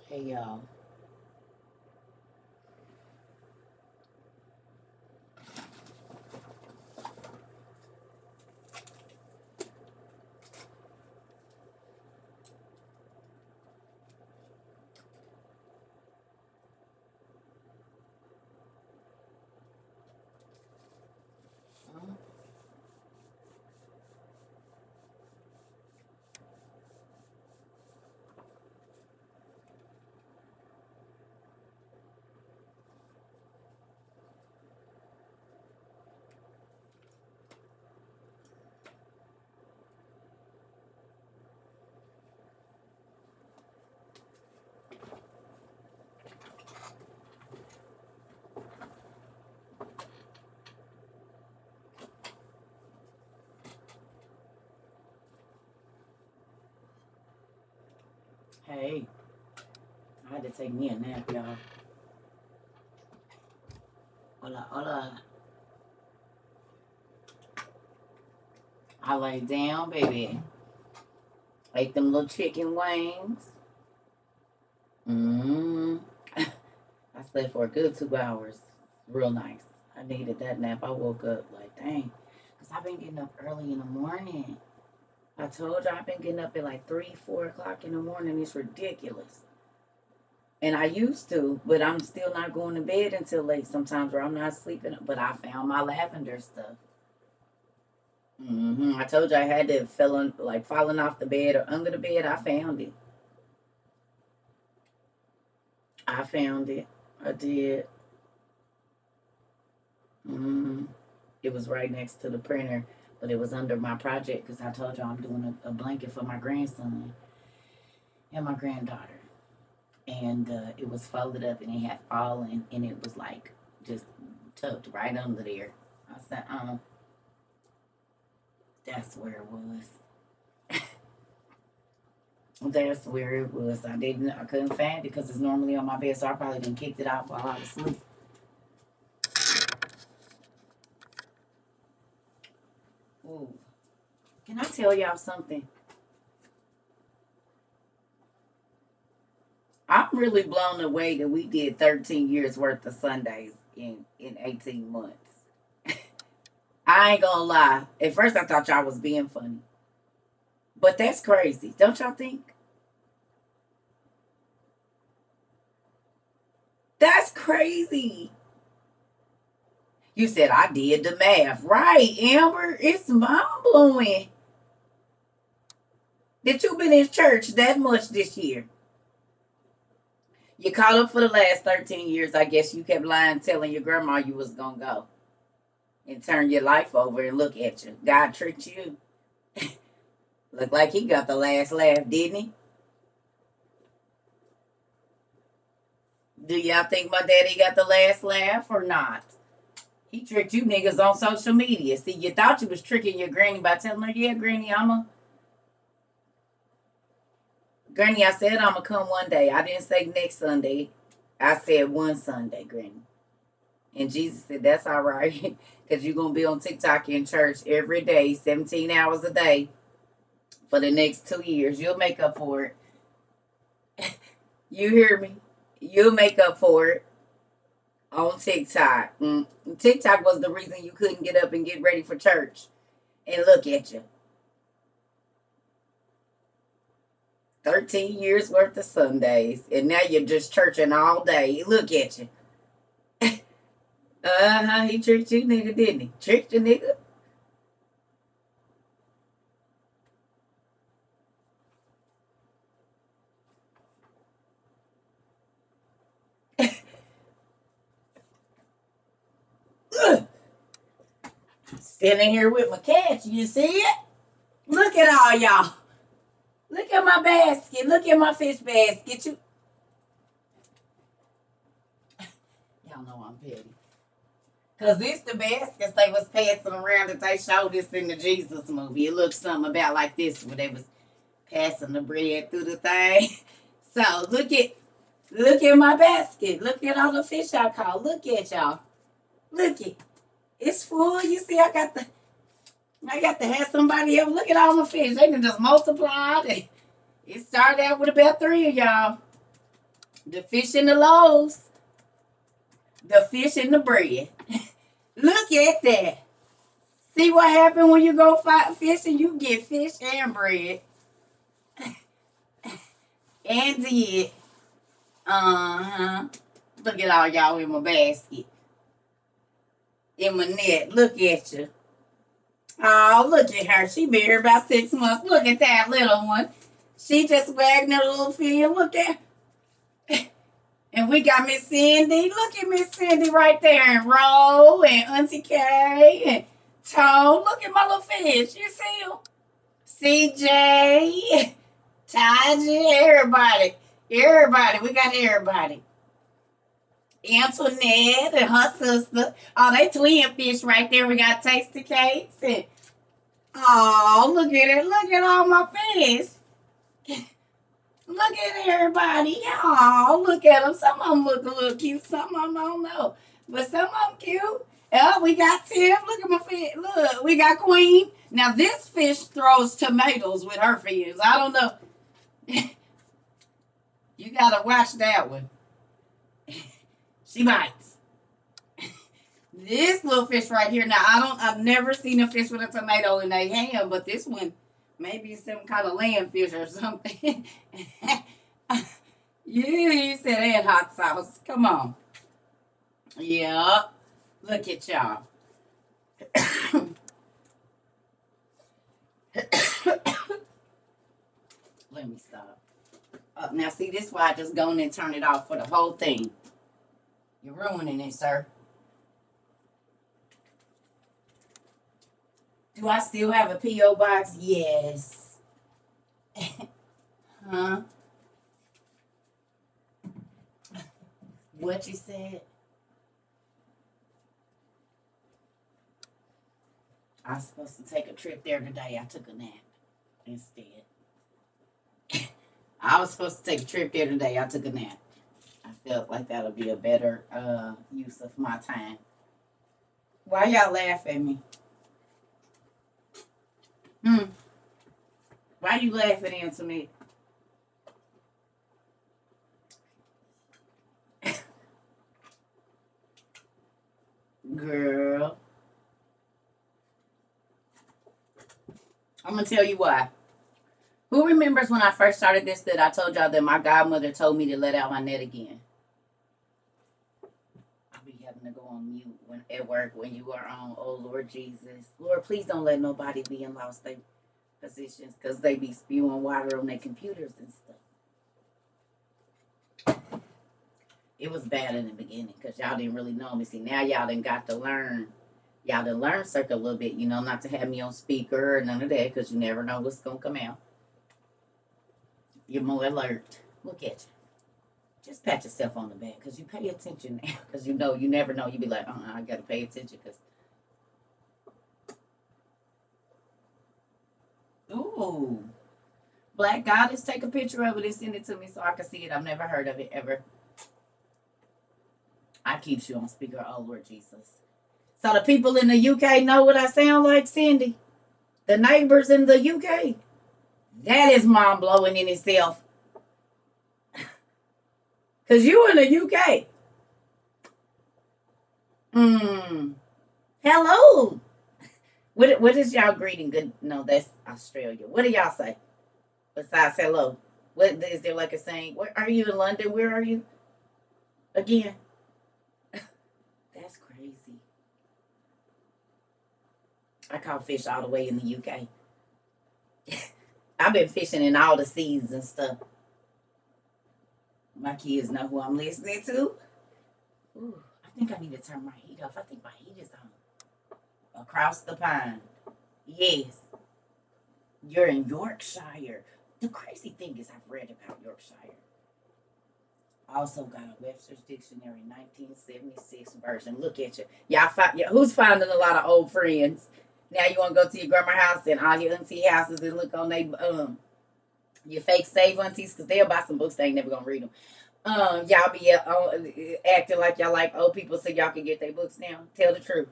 Hey y'all. Hey, I had to take me a nap, y'all. Hola, hola. I laid down, baby. Ate them little chicken wings. Mmm. I slept for a good 2 hours. Real nice. I needed that nap. I woke up like, dang. Because I've been getting up early in the morning. I told you I've been getting up at like 3, 4 o'clock in the morning. It's ridiculous. And I used to, but I'm still not going to bed until late sometimes, or I'm not sleeping. But I found my lavender stuff. I told you I had to falling off the bed or under the bed. I found it. I found it. I did. hmm It was right next to the printer, but it was under my project because I told you I'm doing a blanket for my grandson and my granddaughter, and it was folded up and it had fallen, and it was like just tucked right under there. I said, that's where it was. That's where it was. I couldn't find it because it's normally on my bed, so I probably didn't kicked it out while I was asleep. Ooh. Can I tell y'all something? I'm really blown away that we did 13 years worth of Sundays in 18 months. I ain't gonna lie. At first, I thought y'all was being funny, but that's crazy, don't y'all think? That's crazy. You said I did the math, right, Amber? It's mind blowing that you've been in church that much this year. You caught up for the last 13 years. I guess you kept lying, telling your grandma you was gonna go and turn your life over and look at you. God tricked you. Looked like he got the last laugh, didn't he? Do y'all think my daddy got the last laugh or not? He tricked you niggas on social media. See, you thought you was tricking your granny by telling her, yeah, granny, granny, I said I'ma come one day. I didn't say next Sunday. I said one Sunday, granny. And Jesus said, that's all right. Because you're going to be on TikTok in church every day, 17 hours a day for the next 2 years. You'll make up for it. You hear me? You'll make up for it on TikTok. TikTok was the reason you couldn't get up and get ready for church. And look at you. 13 years worth of Sundays. And now you're just churching all day. Look at you. Uh-huh. He tricked you, nigga, didn't he? Tricked you, nigga. Sitting here with my cats. You see it? Look at all y'all. Look at my basket. Look at my fish basket. Y'all know I'm petty. Cause it's the baskets they was passing around that they showed this in the Jesus movie. It looked something about like this where they was passing the bread through the thing. So look at my basket. Look at all the fish I caught. Look at y'all. Look it. It's full. You see, I got to have somebody else. Look at all my fish. They can just multiply. It started out with about 3 of y'all. The fish and the loaves. The fish and the bread. Look at that. See what happened when you go fight fishing? You get fish and bread. And did. Uh-huh. Look at all y'all in my basket. In my net. Look at you. Oh, look at her. She been here about 6 months. Look at that little one. She just wagging her little finger. Look at. And we got Miss Cindy. Look at Miss Cindy right there. And Ro and Auntie Kay and Tone. Look at my little fish. You see them? CJ, Taji, everybody. Everybody. We got everybody. Antoinette and her sister. Oh, they twin fish right there. We got Tasty Cakes. And, oh, look at it. Look at all my fish. Look at everybody. Oh, look at them. Some of them look a little cute. Some of them I don't know. But some of them cute. Oh, we got Tiff. Look at my fish. Look, we got Queen. Now, this fish throws tomatoes with her fins. I don't know. You got to watch that one. She bites. This little fish right here. Now, I've never seen a fish with a tomato in their hand, but this one, maybe some kind of land fish or something. You said they had hot sauce. Come on. Yeah. Look at y'all. Let me stop. Now, see, this is why I just go in and turn it off for the whole thing. You're ruining it, sir. Do I still have a P.O. box? Yes. Huh? What you said? I was supposed to take a trip there today. I took a nap instead. I was supposed to take a trip there today. I took a nap. I felt like that would be a better use of my time. Why y'all laugh at me? Why you laughing at me? Girl. I'm going to tell you why. Who remembers when I first started this that I told y'all that my godmother told me to let out my net again? I'll be having to go on mute at work when you are on. Oh, Lord Jesus. Lord, please don't let nobody be in lost their positions because they be spewing water on their computers and stuff. It was bad in the beginning because y'all didn't really know me. See, now y'all done got to learn. Y'all done learn CERCA a little bit, you know, not to have me on speaker or none of that because you never know what's going to come out. You're more alert. Look at you. Just pat yourself on the back because you pay attention now because you know you never know. You be like, I got to pay attention because. Ooh. Black Goddess, take a picture of it and send it to me so I can see it. I've never heard of it ever. I keep you on speaker. Oh, Lord Jesus. So the people in the UK know what I sound like, Cindy? The neighbors in the UK? That is mind-blowing in itself. Because you in the UK. Hello. What is y'all greeting? Good. No, that's Australia. What do y'all say? Besides hello. What is there like a saying? Where are you in London? Where are you? Again. That's crazy. I caught fish all the way in the UK. I've been fishing in all the seas and stuff. My kids know who I'm listening to. Ooh, I think I need to turn my heat off. I think my heat is on. Across the pond. Yes. You're in Yorkshire. The crazy thing is I've read about Yorkshire. I also got a Webster's Dictionary 1976 version. Look at you. Who's finding a lot of old friends? Now you want to go to your grandma's house and all your auntie houses and look on your fake save aunties because they'll buy some books. They ain't never gonna read them. Y'all be acting like y'all like old people so y'all can get their books now. Tell the truth.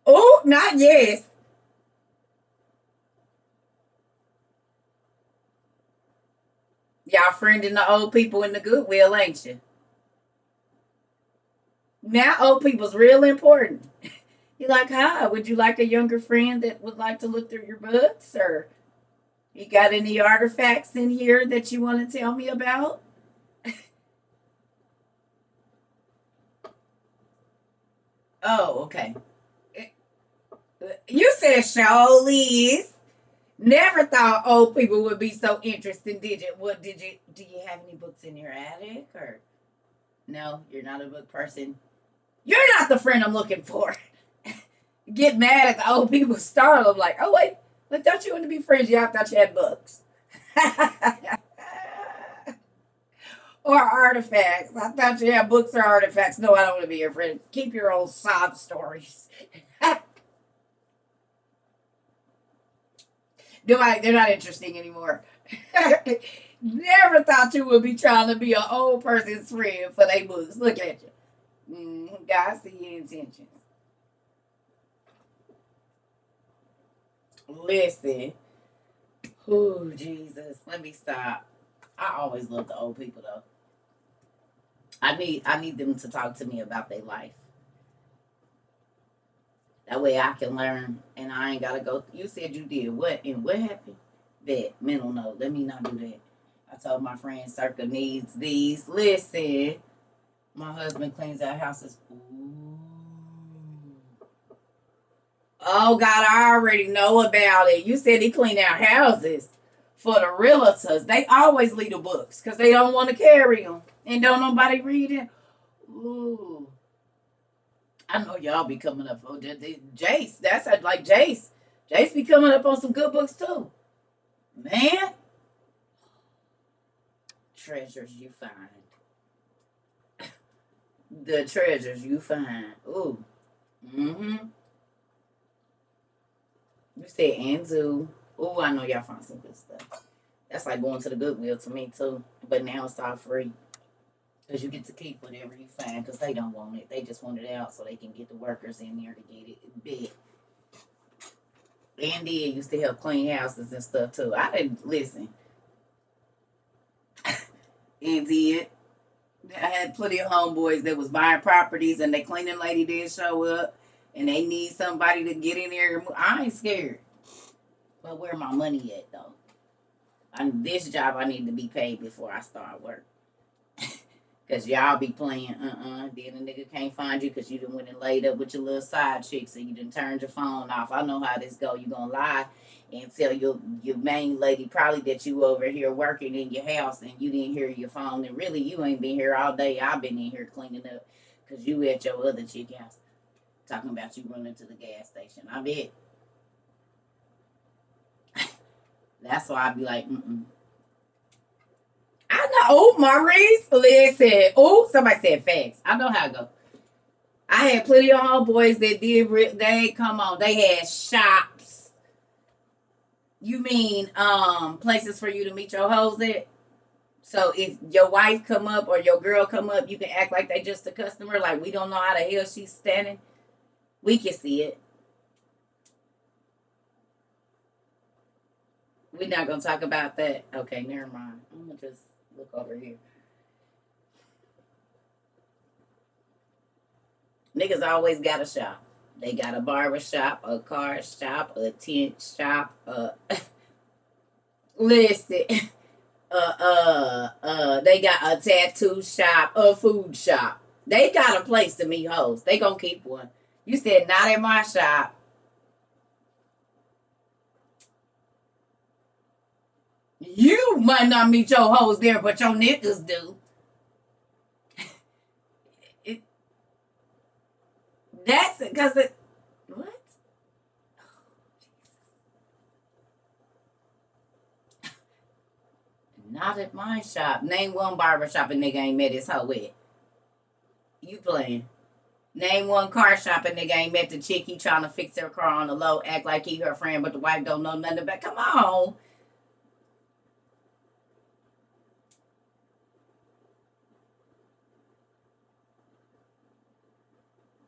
Oh, not yes. Y'all friending the old people in the Goodwill, ain't you? Now old people's real important. You like, hi, would you like a younger friend that would like to look through your books? Or you got any artifacts in here that you want to tell me about? Oh, okay. You said Shawlee's. Never thought old people would be so interesting, did you? What did you do you have any books in your attic? Or no, you're not a book person. You're not the friend I'm looking for. Get mad at the old people startle. I'm like, oh wait, I thought you wanted to be friends. Yeah, I thought you had books. Or artifacts. I thought you had books or artifacts. No, I don't want to be your friend. Keep your old sob stories. They're not interesting anymore. Never thought you would be trying to be an old person's friend for their books. Look at you. God see your intentions. Listen. Oh, Jesus. Let me stop. I always love the old people though. I need them to talk to me about their life. That way I can learn and I ain't gotta go. You said you did what and what happened? That mental note. Let me not do that. I told my friend CERCA needs these. Listen, my husband cleans our houses. Ooh. Oh God, I already know about it. You said he cleaned our houses for the realtors. They always leave the books because they don't want to carry them and don't nobody read it. Ooh, I know y'all be coming up. Oh, Jace, that's like Jace. Jace be coming up on some good books too. Man, treasures you find. The treasures you find. Ooh. Mm-hmm. You said Anzu. Ooh, I know y'all found some good stuff. That's like going to the Goodwill to me too. But now it's all free. Because you get to keep whatever you find because they don't want it. They just want it out so they can get the workers in there to get it big. And they used to help clean houses and stuff too. I didn't listen. And did. I had plenty of homeboys that was buying properties and the cleaning lady did show up and they need somebody to get in there. I ain't scared. But where my money at though? This job I need to be paid before I start work. Cause y'all be playing, then a nigga can't find you cause you done went and laid up with your little side chicks and you done turned your phone off. I know how this go. You gonna lie and tell your main lady probably that you over here working in your house and you didn't hear your phone and really you ain't been here all day. I've been in here cleaning up cause you at your other chick house talking about you running to the gas station. I bet. That's why I be like, mm-mm. I know. Oh, Maurice, listen. Oh, somebody said facts. I know how to go. I had plenty of homeboys that did. They come on. They had shops. You mean places for you to meet your hoes at? So if your wife come up or your girl come up, you can act like they just a customer. Like we don't know how the hell she's standing. We can see it. We're not gonna talk about that. Okay, never mind. I'm gonna just look over here. Niggas always got a shop. They got a barber shop, a car shop, a tent shop. Listen, they got a tattoo shop, a food shop. They got a place to meet hoes. They gonna keep one. You said not in my shop. You might not meet your hoes there, but your niggas do. It, that's because it. What? Not at my shop. Name one barber shop a nigga ain't met his hoe with. You playing. Name one car shop a nigga ain't met the chick he trying to fix her car on the low, act like he her friend, but the wife don't know nothing about. Come on.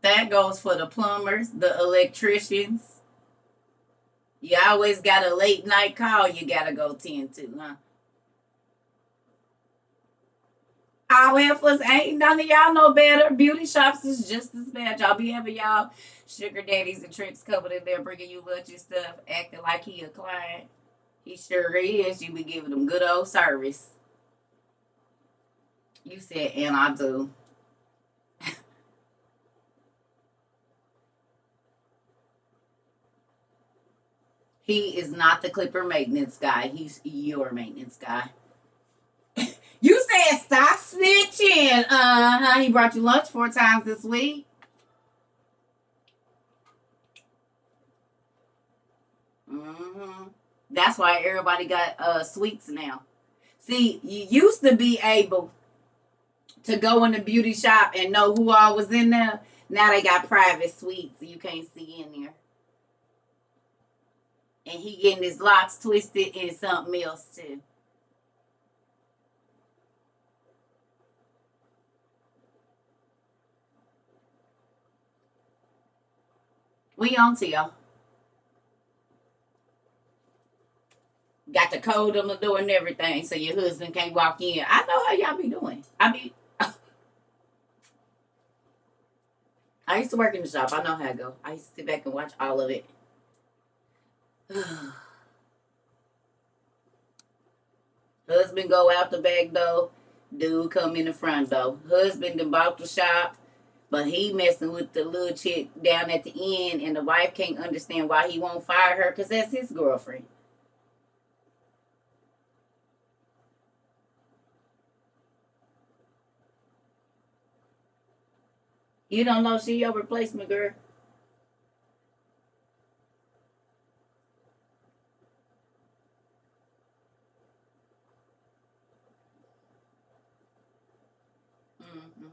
That goes for the plumbers, the electricians. You always got a late night call you gotta go tend to, huh? All heifers ain't none of y'all know better. Beauty shops is just as bad. Y'all be having y'all sugar daddies and tricks covered in there bringing you lunch and stuff, acting like he a client. He sure is. You be giving them good old service. You said, and I do. He is not the clipper maintenance guy. He's your maintenance guy. You said stop snitching. He brought you lunch 4 times this week. Mm-hmm. That's why everybody got sweets now. See, you used to be able to go in the beauty shop and know who all was in there. Now they got private suites, so you can't see in there. And he getting his locks twisted in something else too. We on to y'all. Got the code on the door and everything, so your husband can't walk in. I know how y'all be doing. I used to work in the shop. I know how to go. I used to sit back and watch all of it. Husband go out the back door. Dude come in the front door. Husband done bought the shop, but he messing with the little chick down at the end, and the wife can't understand why he won't fire her because that's his girlfriend. You don't know she your replacement, girl. Mm-hmm.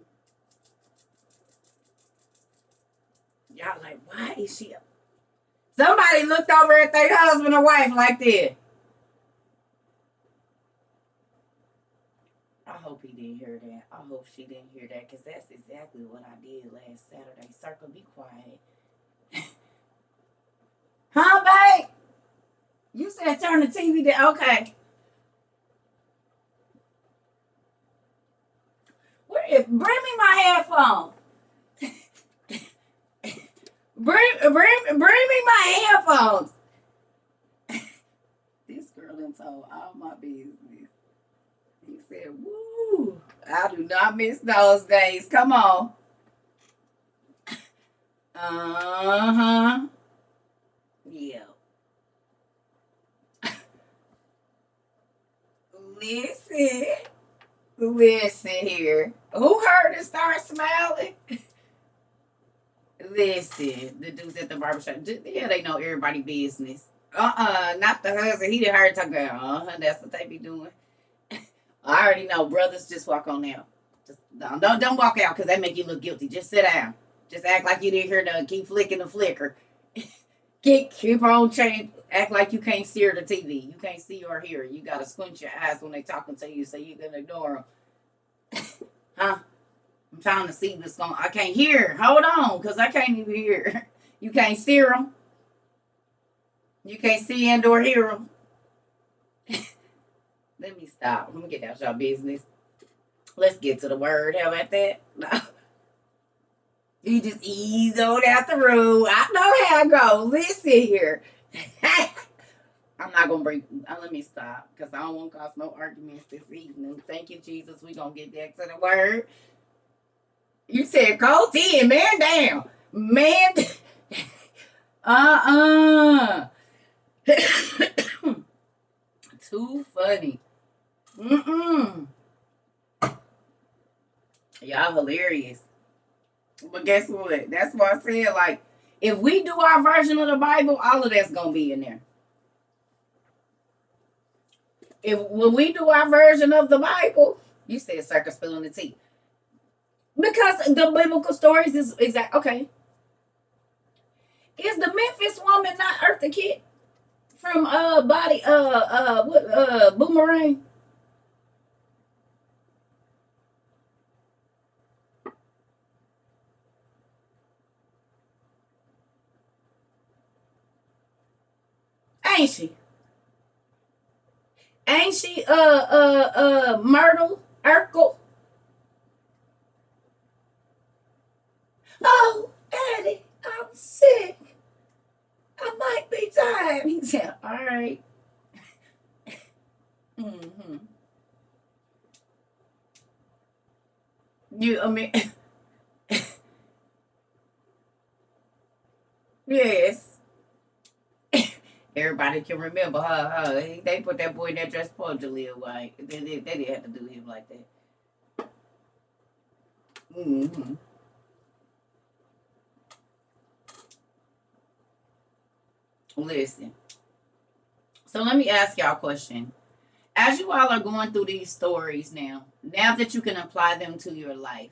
Y'all like, why is she? Somebody looked over at their husband or wife like that. I hope he didn't hear that. I hope she didn't hear that because that's exactly what I did last Saturday. Circle, be quiet. Huh, babe? You said turn the TV down. Okay. Bring me my headphones. Bring me my headphones. This girl done told all my business. He said, woo. I do not miss those days. Come on. Uh-huh. Yeah. Listen. Listen here. Who heard it start smiling? Listen, the dudes at the barbershop, yeah, they know everybody business. Not the husband. He didn't heard talking about, that's what they be doing. I already know. Brothers, just walk on out. Just don't walk out because that make you look guilty. Just sit down. Just act like you didn't hear the keep flicking the flicker. keep on change. Act like you can't see the TV. You can't see or hear. You gotta squint your eyes when they talking to you so you can ignore them. Huh? I'm trying to see what's going. I can't hear. Hold on, cause I can't even hear. You can't steer them. You can't see and or hear them. Let me stop. Let me get out y'all business. Let's get to the word. How about that? No. You just ease on out the room. I know how it goes. Listen here. I'm not gonna bring. Let me stop because I don't want to cause no arguments this evening. Thank you, Jesus. We gonna get back to the word. You said cold tea and man down, man. uh Too funny. Mm-mm. Y'all hilarious. But guess what? That's why I said, like, if we do our version of the Bible, all of that's gonna be in there. If when we do our version of the Bible, you said circus spilling the tea. Because the biblical stories is exact. Okay, is the Memphis woman not Eartha Kitt from body what Boomerang? Ain't she? Ain't she Myrtle Urkel? Oh, Addie, I'm sick. I might be tired. He said, all right. Mm-hmm. I mean, yes. Everybody can remember her. They put that boy in that dress supposed to live right. They didn't have to do him like that. Mm-hmm. Listen. So let me ask y'all a question. As you all are going through these stories now that you can apply them to your life,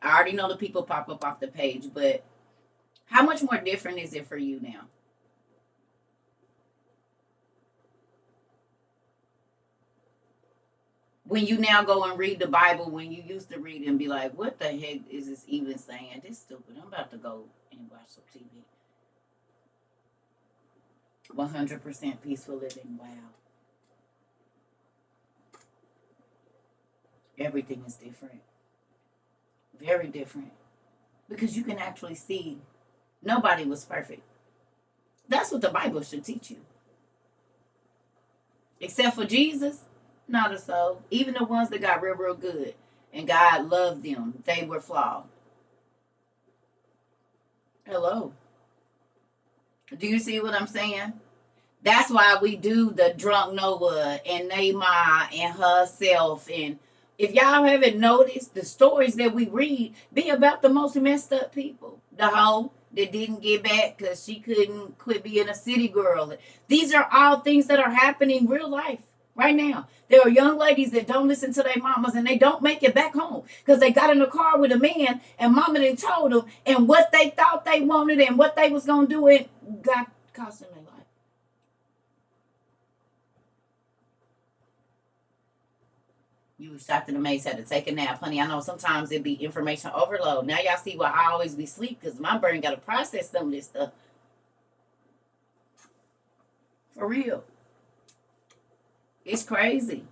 I already know the people pop up off the page, but how much more different is it for you now? When you now go and read the Bible, when you used to read and be like, what the heck is this even saying? This stupid. I'm about to go and watch some TV. 100% peaceful living. Wow. Everything is different. Very different. Because you can actually see nobody was perfect. That's what the Bible should teach you. Except for Jesus, not a soul. Even the ones that got real, real good and God loved them, they were flawed. Hello. Do you see what I'm saying? That's why we do the drunk Noah and Neymar and herself. And if y'all haven't noticed, the stories that we read be about the most messed up people. The hoe that didn't get back because she couldn't quit being a city girl. These are all things that are happening in real life right now. There are young ladies that don't listen to their mamas and they don't make it back home because they got in a car with a man and mama then told them and what they thought they wanted and what they was going to do and got cost them their life. You was shocked and amazed, had to take a nap, honey. I know sometimes it be information overload. Now y'all see why I always be asleep because my brain got to process some of this stuff. For real. It's crazy.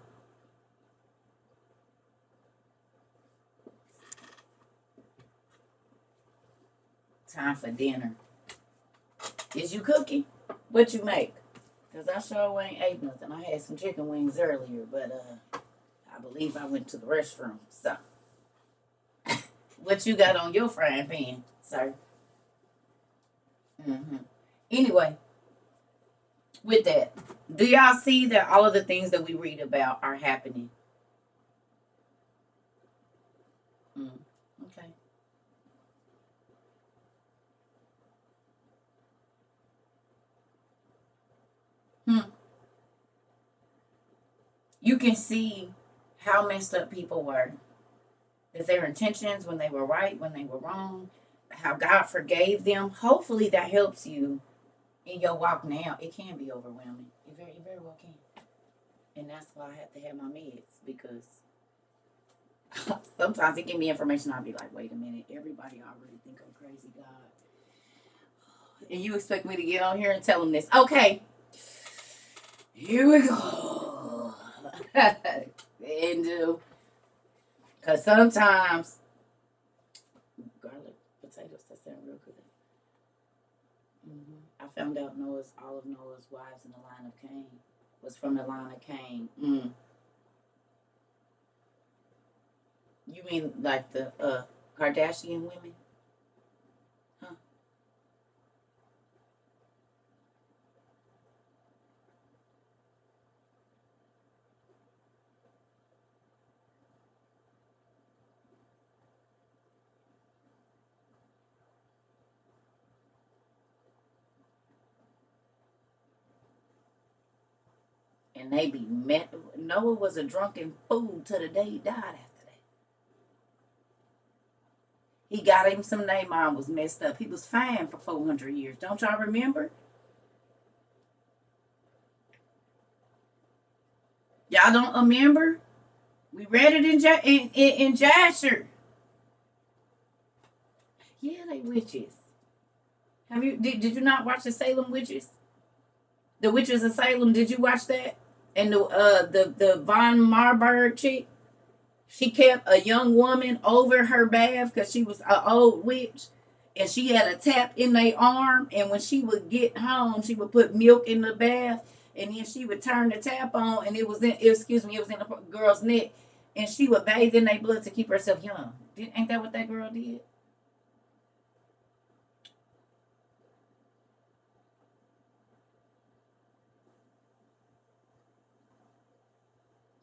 Time for dinner. Is you cooking? What you make? Because I sure ain't ate nothing. I had some chicken wings earlier, but I believe I went to the restroom. So, what you got on your frying pan, sir? Mm-hmm. Anyway, with that, do y'all see that all of the things that we read about are happening? Mm, okay. Hmm. You can see how messed up people were. That their intentions, when they were right, when they were wrong, how God forgave them. Hopefully that helps you in your walk now. It can be overwhelming. It very well can. And that's why I have to have my meds because sometimes it give me information. I'll be like, wait a minute, everybody already think I'm crazy, God. And you expect me to get on here and tell them this. Okay, here we go. And because sometimes garlic potatoes that sound real good. I found out all of Noah's wives in the line of Cain was from the line of Cain. You mean like the Kardashian women? Huh? And they be met. Noah was a drunken fool till the day he died after that. He got him some name on, was messed up. He was fine for 400 years. Don't y'all remember? Y'all don't remember? We read it in Jasher. Yeah, they witches. Did you not watch the Salem witches? The witches of Salem. Did you watch that? And the Von Marburg chick. She kept a young woman over her bath because she was an old witch, and she had a tap in their arm. And when she would get home, she would put milk in the bath, and then she would turn the tap on, and it was in the girl's neck, and she would bathe in their blood to keep herself young. Ain't that what that girl did?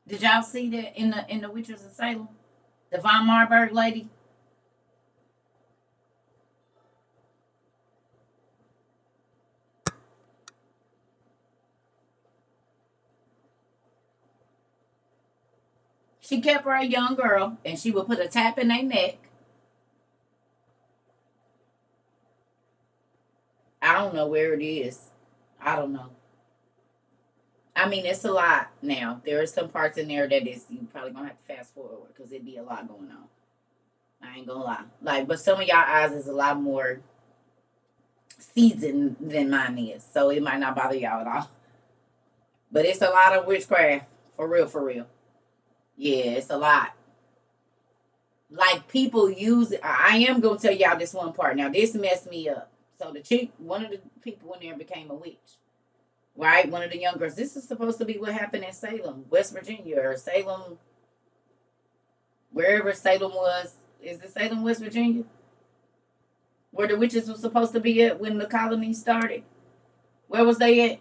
Did y'all see that in the Witches of Salem? The Von Marburg lady. She kept her a young girl, and she would put a tap in their neck. I don't know where it is. I don't know. I mean, it's a lot now. There are some parts in there that is you probably gonna have to fast forward because it'd be a lot going on. I ain't gonna lie. Like, but some of y'all eyes is a lot more seasoned than mine is, so it might not bother y'all at all. But it's a lot of witchcraft, for real, for real. Yeah, it's a lot. Like people use it. I am gonna tell y'all this one part. Now this messed me up. So the chick, one of the people in there became a witch. Right? One of the young girls. This is supposed to be what happened in Salem, West Virginia, or Salem, wherever Salem was. Is it Salem, West Virginia? Where the witches were supposed to be at when the colony started? Where was they at?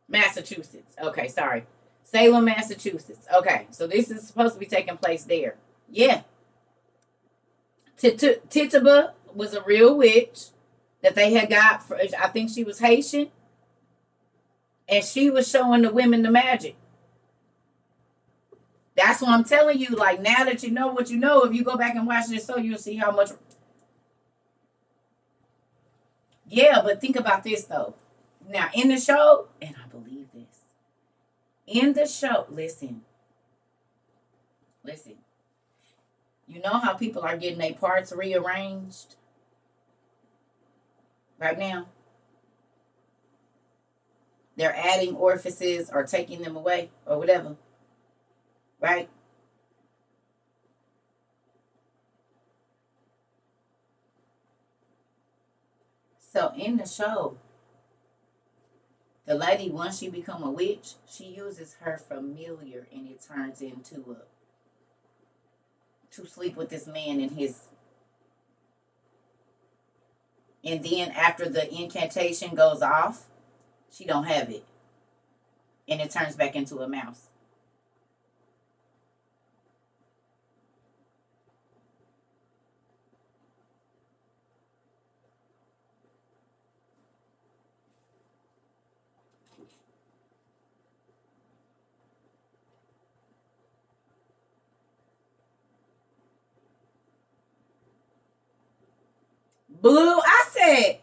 Massachusetts. Okay, sorry. Salem, Massachusetts. Okay, so this is supposed to be taking place there. Yeah. Tituba was a real witch that they had got. I think she was Haitian, and she was showing the women the magic. That's what I'm telling you. Like, now that you know what you know, if you go back and watch this show, you'll see how much. Yeah, but think about this though. Now in the show, and I believe this. In the show, listen. You know how people are getting their parts rearranged right now? They're adding orifices or taking them away or whatever, right? So in the show, the lady, once she become a witch, she uses her familiar and it turns into a to sleep with this man in his. And then after the incantation goes off, she don't have it, and it turns back into a mouse. Blue, I said,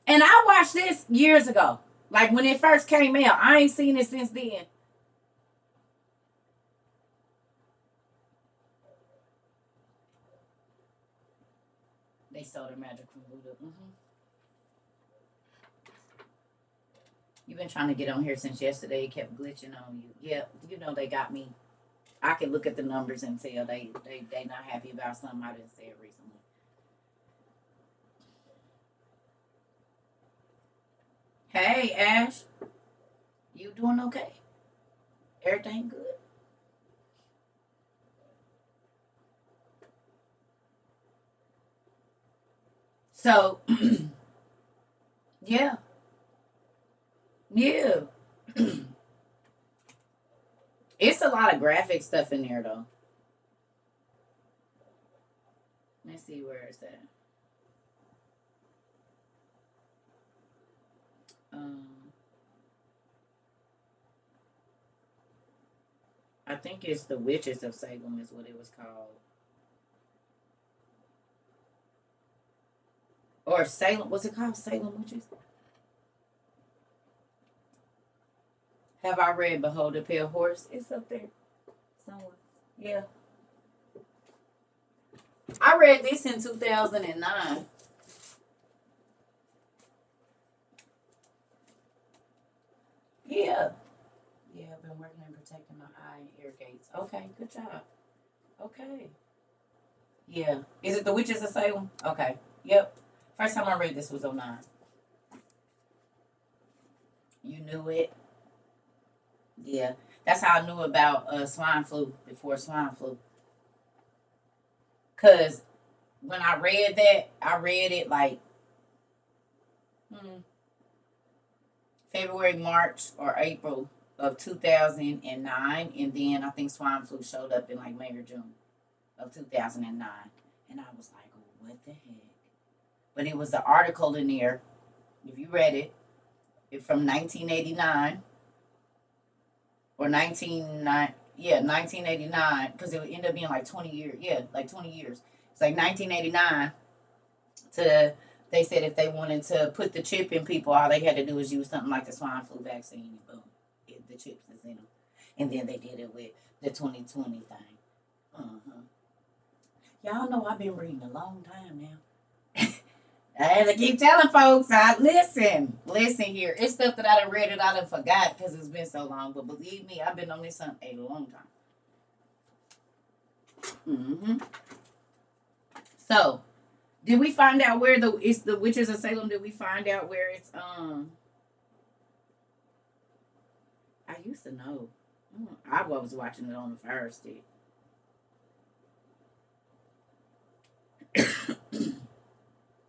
and I watched this years ago, like when it first came out. I ain't seen it since then. They sold their magic from voodoo. You've been trying to get on here since yesterday. It kept glitching on you. Yeah, you know they got me. I can look at the numbers and tell they not happy about something I didn't say recently. Hey Ash, you doing okay? Everything good? So yeah, yeah. It's a lot of graphic stuff in there though. Let's see where it's at. Um, I think it's the Witches of Salem is what it was called, or Salem. Was it called Salem Witches? Have I read Behold the Pale Horse? It's up there somewhere. Yeah, I read this in 2009. protecting my eye and ear gates. Okay, good job. Okay. Yeah. Is it The Witches of Salem? Okay. Yep. First time I read this was '09. You knew it? Yeah. That's how I knew about swine flu before swine flu. Because when I read that, I read it like February, March, or April of 2009. And then I think swine flu showed up in like May or June of 2009. And I was like, oh, what the heck? But it was an article in there, if you read it, from 1989 or 1989, because it would end up being like 20 years. Yeah, like 20 years. It's like 1989 to, they said if they wanted to put the chip in people, all they had to do was use something like the swine flu vaccine, and boom, the chips is in them. And then they did it with the 2020 thing. Uh-huh. Y'all know I've been reading a long time now. I had to keep telling folks, listen here. It's stuff that I done read it, I done forgot because it's been so long. But believe me, I've been on this a long time. So, did we find out where it's the Witches of Salem? Did we find out where it's I used to know. I was watching it on the Fire Stick.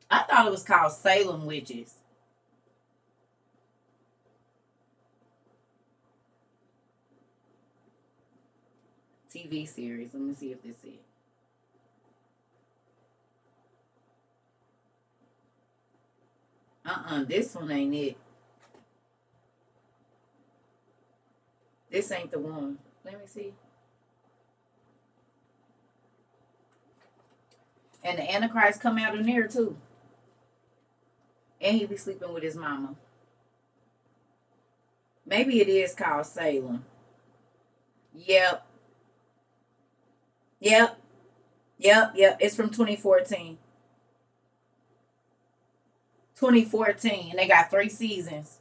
I thought it was called Salem Witches. TV series. Let me see if this is it. This one ain't it. This ain't the one. Let me see. And the Antichrist come out in there too. And he be sleeping with his mama. Maybe it is called Salem. Yep. It's from 2014. 2014. And they got 3 seasons.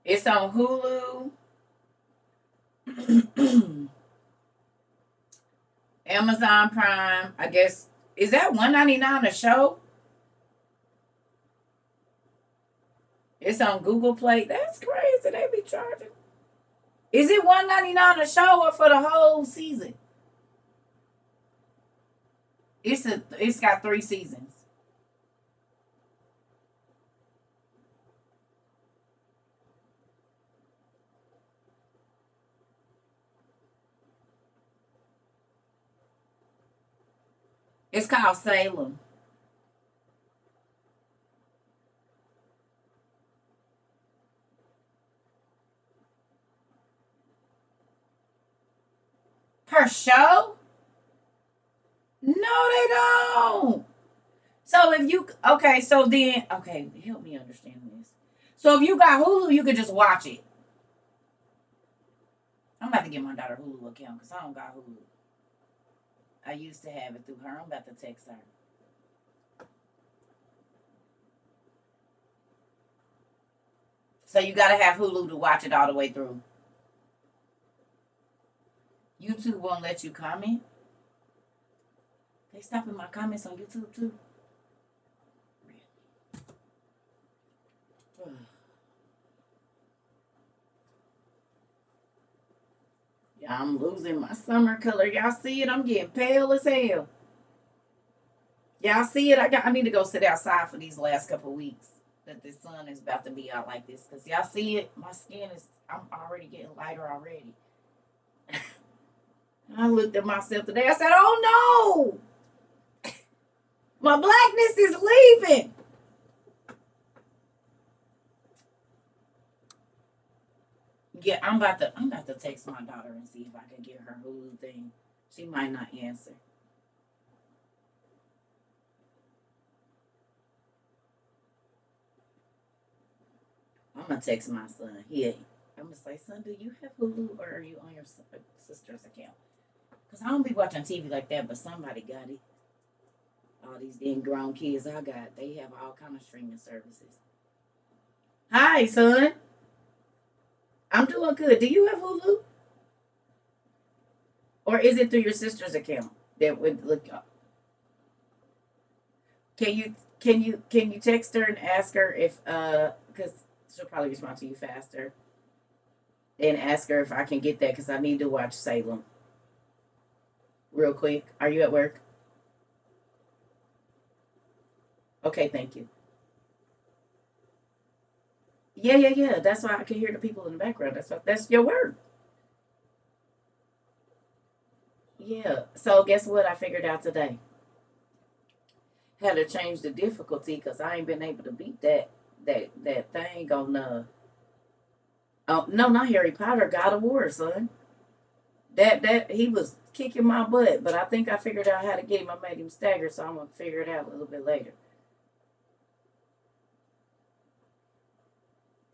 It's on Hulu. Amazon Prime. I guess. Is that $1.99 a show? It's on Google Play. That's crazy. They be charging. Is it $1.99 a show or for the whole season? It's got 3 seasons. It's called Salem. Per show? No, they don't. So if you so then help me understand this. So if you got Hulu, you could just watch it. I'm about to get my daughter Hulu account because I don't got Hulu. I used to have it through her. I'm about to text her. So you gotta have Hulu to watch it all the way through. YouTube won't let you comment. They stopping my comments on YouTube too. Yeah, I'm losing my summer color. Y'all see it? I'm getting pale as hell. Y'all see it? I need to go sit outside for these last couple of weeks that the sun is about to be out like this. Because y'all see it? My skin is, I'm already getting lighter already. I looked at myself today. I said, oh no! My blackness is leaving. Yeah, I'm about to text my daughter and see if I can get her Hulu thing. She might not answer. I'm gonna text my son. I'm gonna say, son, do you have Hulu or are you on your sister's account? Because I don't be watching TV like that, but somebody got it. All these damn grown kids I got, they have all kind of streaming services. Hi, son. I'm doing good. Do you have Hulu? Or is it through your sister's account that would look up? Can you text her and ask her if because she'll probably respond to you faster, and ask her if I can get that because I need to watch Salem real quick. Are you at work? Okay, thank you. Yeah, yeah, yeah. That's why I can hear the people in the background. That's your word. Yeah. So guess what I figured out today? Had to change the difficulty because I ain't been able to beat that thing on oh no, not Harry Potter, God of War, son. That he was kicking my butt, but I think I figured out how to get him. I made him stagger, so I'm gonna figure it out a little bit later.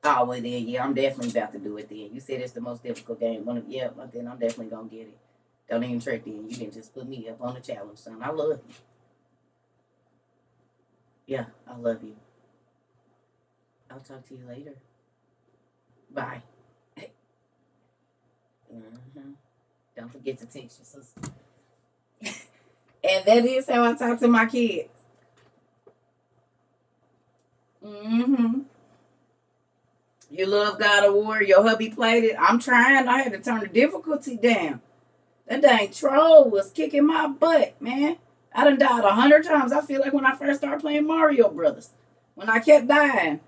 Oh well, then yeah, I'm definitely about to do it. Then you said it's the most difficult game. Yeah, but then I'm definitely gonna get it. Don't even trick. Then you can just put me up on the challenge, son. I love you. Yeah, I love you. I'll talk to you later. Bye. Hmm. Don't forget to text your sister. And that is how I talk to my kids. Hmm. You love God of War. Your hubby played it. I'm trying. I had to turn the difficulty down. That dang troll was kicking my butt, man. I done died 100 times. I feel like when I first started playing Mario Brothers. When I kept dying,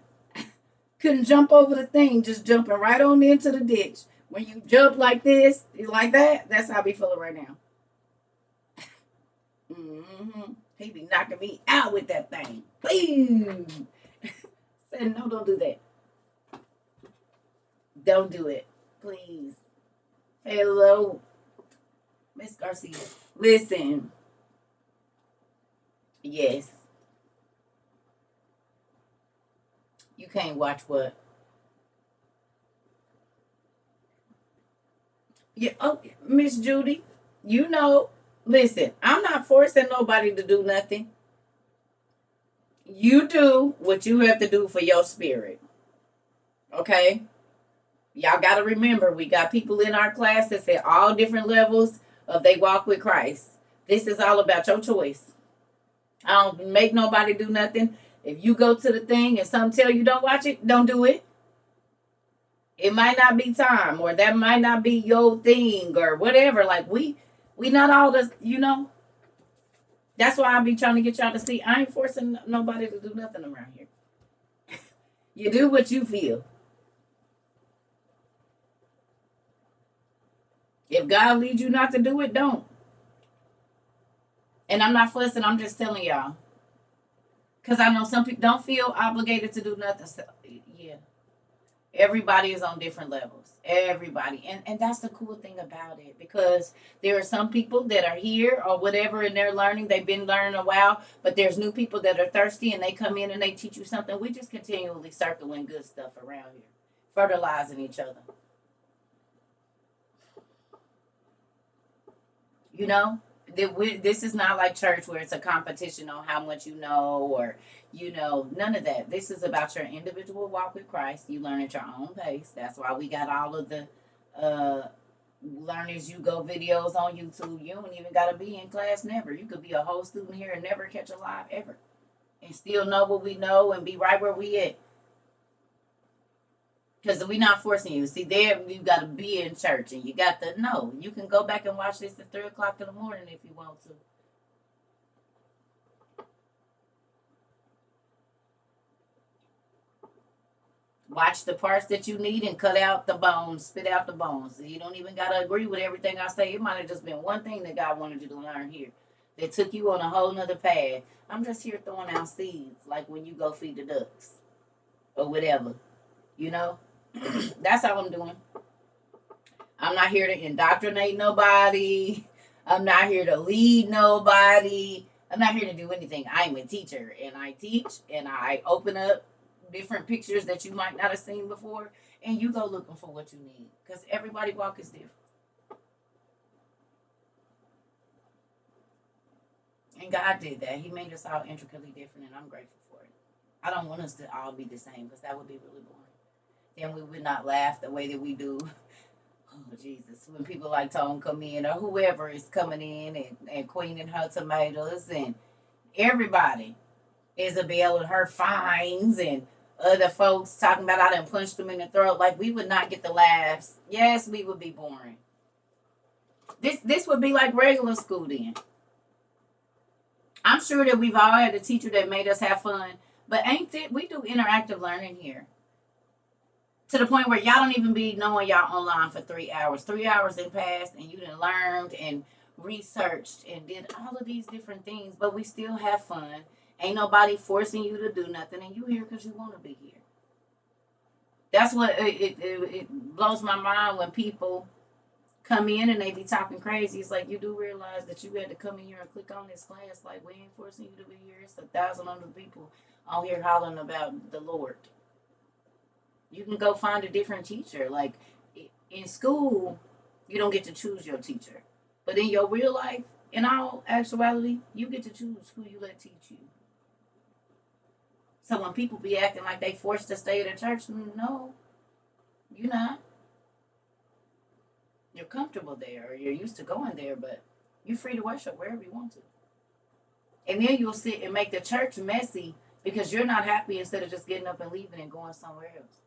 couldn't jump over the thing, just jumping right on into the ditch. When you jump like this, like that, that's how I be feeling right now. He be knocking me out with that thing. Boom. Said, no, don't do that. Don't do it. Please. Hello, Miss Garcia. Listen. Yes. You can't watch what? Yeah, oh, Miss Judy, you know, listen, I'm not forcing nobody to do nothing. You do what you have to do for your spirit. Okay? Y'all got to remember, we got people in our classes at all different levels of they walk with Christ. This is all about your choice. I don't make nobody do nothing. If you go to the thing and some tell you don't watch it, don't do it. It might not be time, or that might not be your thing, or whatever. Like we not all this, you know. That's why I be trying to get y'all to see. I ain't forcing nobody to do nothing around here. You do what you feel. If God leads you not to do it, don't. And I'm not fussing. I'm just telling y'all because I know some people don't feel obligated to do nothing. So, yeah, everybody is on different levels. Everybody, and that's the cool thing about it because there are some people that are here or whatever and they're learning. They've been learning a while, but there's new people that are thirsty and they come in and they teach you something. We just continually circling good stuff around here, fertilizing each other. You know, this is not like church where it's a competition on how much you know or none of that. This is about your individual walk with Christ. You learn at your own pace. That's why we got all of the uh learn as you go videos on YouTube. You don't even gotta be in class never. You could be a whole student here and never catch a live ever. And still know what we know and be right where we at. Because we're not forcing you. See, there you got to be in church and you got to know. You can go back and watch this at 3 o'clock in the morning if you want to. Watch the parts that you need and cut out the bones, spit out the bones. You don't even got to agree with everything I say. It might have just been one thing that God wanted you to learn here that took you on a whole nother path. I'm just here throwing out seeds, like when you go feed the ducks or whatever, you know? That's how I'm doing. I'm not here to indoctrinate nobody. I'm not here to lead nobody. I'm not here to do anything. I'm a teacher and I teach and I open up different pictures that you might not have seen before and you go looking for what you need because everybody walk is different. And God did that. He made us all intricately different and I'm grateful for it. I don't want us to all be the same because that would be really boring. Then we would not laugh the way that we do Oh, Jesus. When people like Tone come in or whoever is coming in and Queen and her tomatoes and everybody, Isabel and her fines and other folks talking about I done punched them in the throat, like we would not get the laughs. Yes, we would be boring. This would be like regular school then. I'm sure that we've all had a teacher that made us have fun, but ain't it? We do interactive learning here to the point where y'all don't even be knowing y'all online for 3 hours. 3 hours in past, and you done learned and researched and did all of these different things, but we still have fun. Ain't nobody forcing you to do nothing, and you here because you want to be here. That's what it blows my mind when people come in and they be talking crazy. It's like you do realize that you had to come in here and click on this class. Like we ain't forcing you to be here. It's 1,000 other people on here hollering about the Lord. You can go find a different teacher. Like in school, you don't get to choose your teacher, but in your real life, in all actuality, you get to choose who you let teach you. So when people be acting like they forced to stay at a church, no, you're not. You're comfortable there, or you're used to going there, but you're free to worship wherever you want to. And then you'll sit and make the church messy because you're not happy instead of just getting up and leaving and going somewhere else.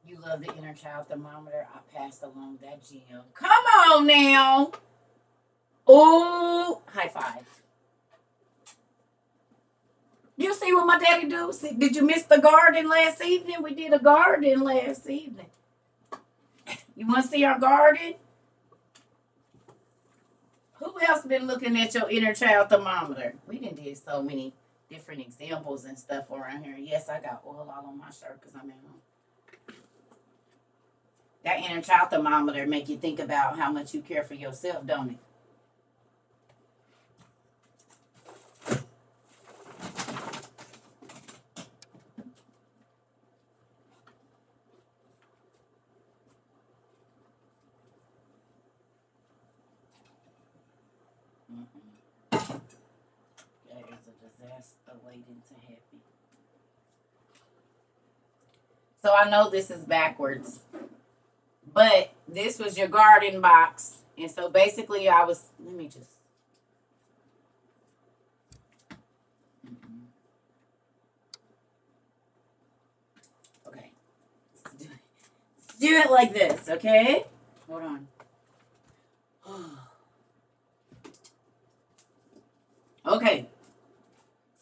You love the inner child thermometer. I passed along that gem. Come on now. Oh, high five. You see what my daddy do? See, did you miss the garden last evening? We did a garden last evening. You want to see our garden? Who else been looking at your inner child thermometer? We done did so many different examples and stuff around here. Yes, I got oil all on my shirt because I'm at home. That inner child thermometer make you think about how much you care for yourself, don't it? Mm-mm. There is a disaster waiting to happen. So I know this is backwards, but this was your garden box. And so basically I was, let me just, okay. Let's do it like this, okay? Hold on. Okay.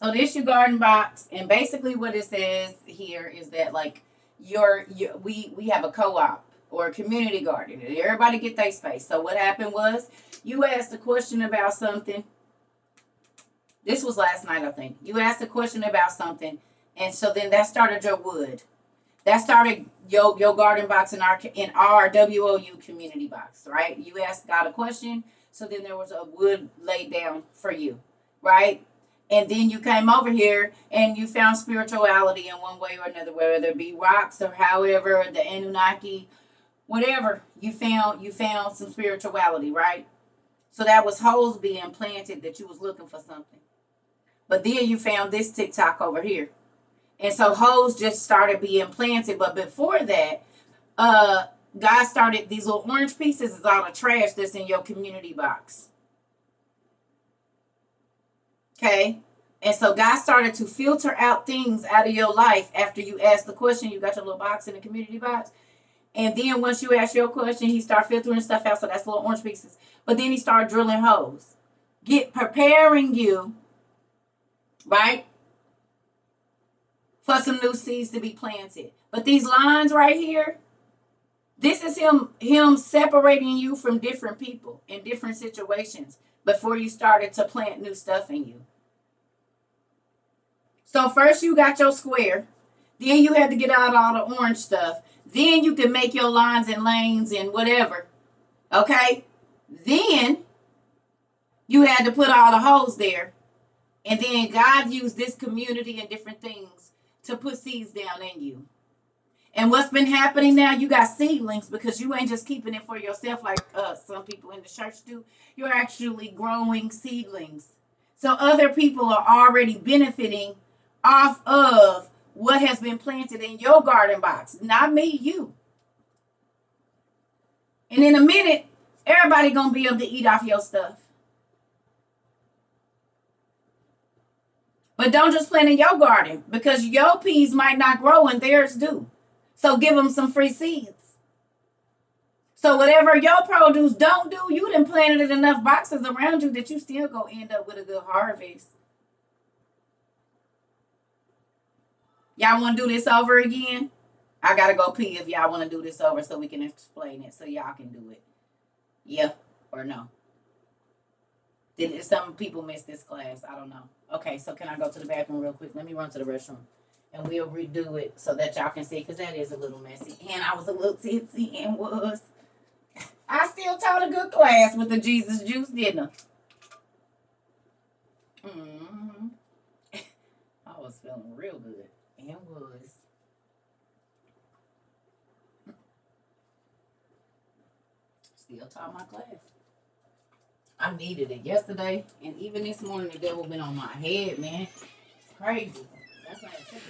So this your garden box, and basically what it says here is that like we have a co-op or a community garden, and everybody get their space. So what happened was you asked a question about something. This was last night, I think. You asked a question about something, and so then that started your wood. That started your garden box in our WOU community box, right? You asked God a question, so then there was a wood laid down for you, right? And then you came over here and you found spirituality in one way or another, whether it be rocks or however the Anunnaki, whatever you found some spirituality, right? So that was holes being planted that you was looking for something. But then you found this TikTok over here. And so holes just started being planted. But before that, uh, God started these little orange pieces is all the trash that's in your community box. Okay. And so God started to filter out things out of your life after you asked the question. You got your little box in the community box. And then once you ask your question, he started filtering stuff out. So that's little orange pieces. But then he started drilling holes. Preparing you, right? For some new seeds to be planted. But these lines right here, this is him separating you from different people in different situations before you started to plant new stuff in you. So first you got your square, then you had to get out all the orange stuff. Then you can make your lines and lanes and whatever. Okay? Then you had to put all the holes there. And then God used this community and different things to put seeds down in you. And what's been happening now, you got seedlings because you ain't just keeping it for yourself like some people in the church do. You're actually growing seedlings So other people are already benefiting off of what has been planted in your garden box. Not me, you. And in a minute, everybody gonna be able to eat off your stuff. But don't just plant in your garden, because your peas might not grow and theirs do. So give them some free seeds. So whatever your produce don't do, you done planted in enough boxes around you that you still gonna end up with a good harvest. Y'all want to do this over again? I gotta go pee if y'all want to do this over so we can explain it so y'all can do it. Yeah or no? Did some people miss this class? I don't know. Okay, so can I go to the bathroom real quick? Let me run to the restroom. And we'll redo it so that y'all can see, because that is a little messy. And I was a little tipsy and was. I still taught a good class with the Jesus juice, didn't I? Mm-hmm. I was feeling real good. And was. Still taught my class. I needed it yesterday, and even this morning the devil been on my head, man. It's crazy. That's why I took it.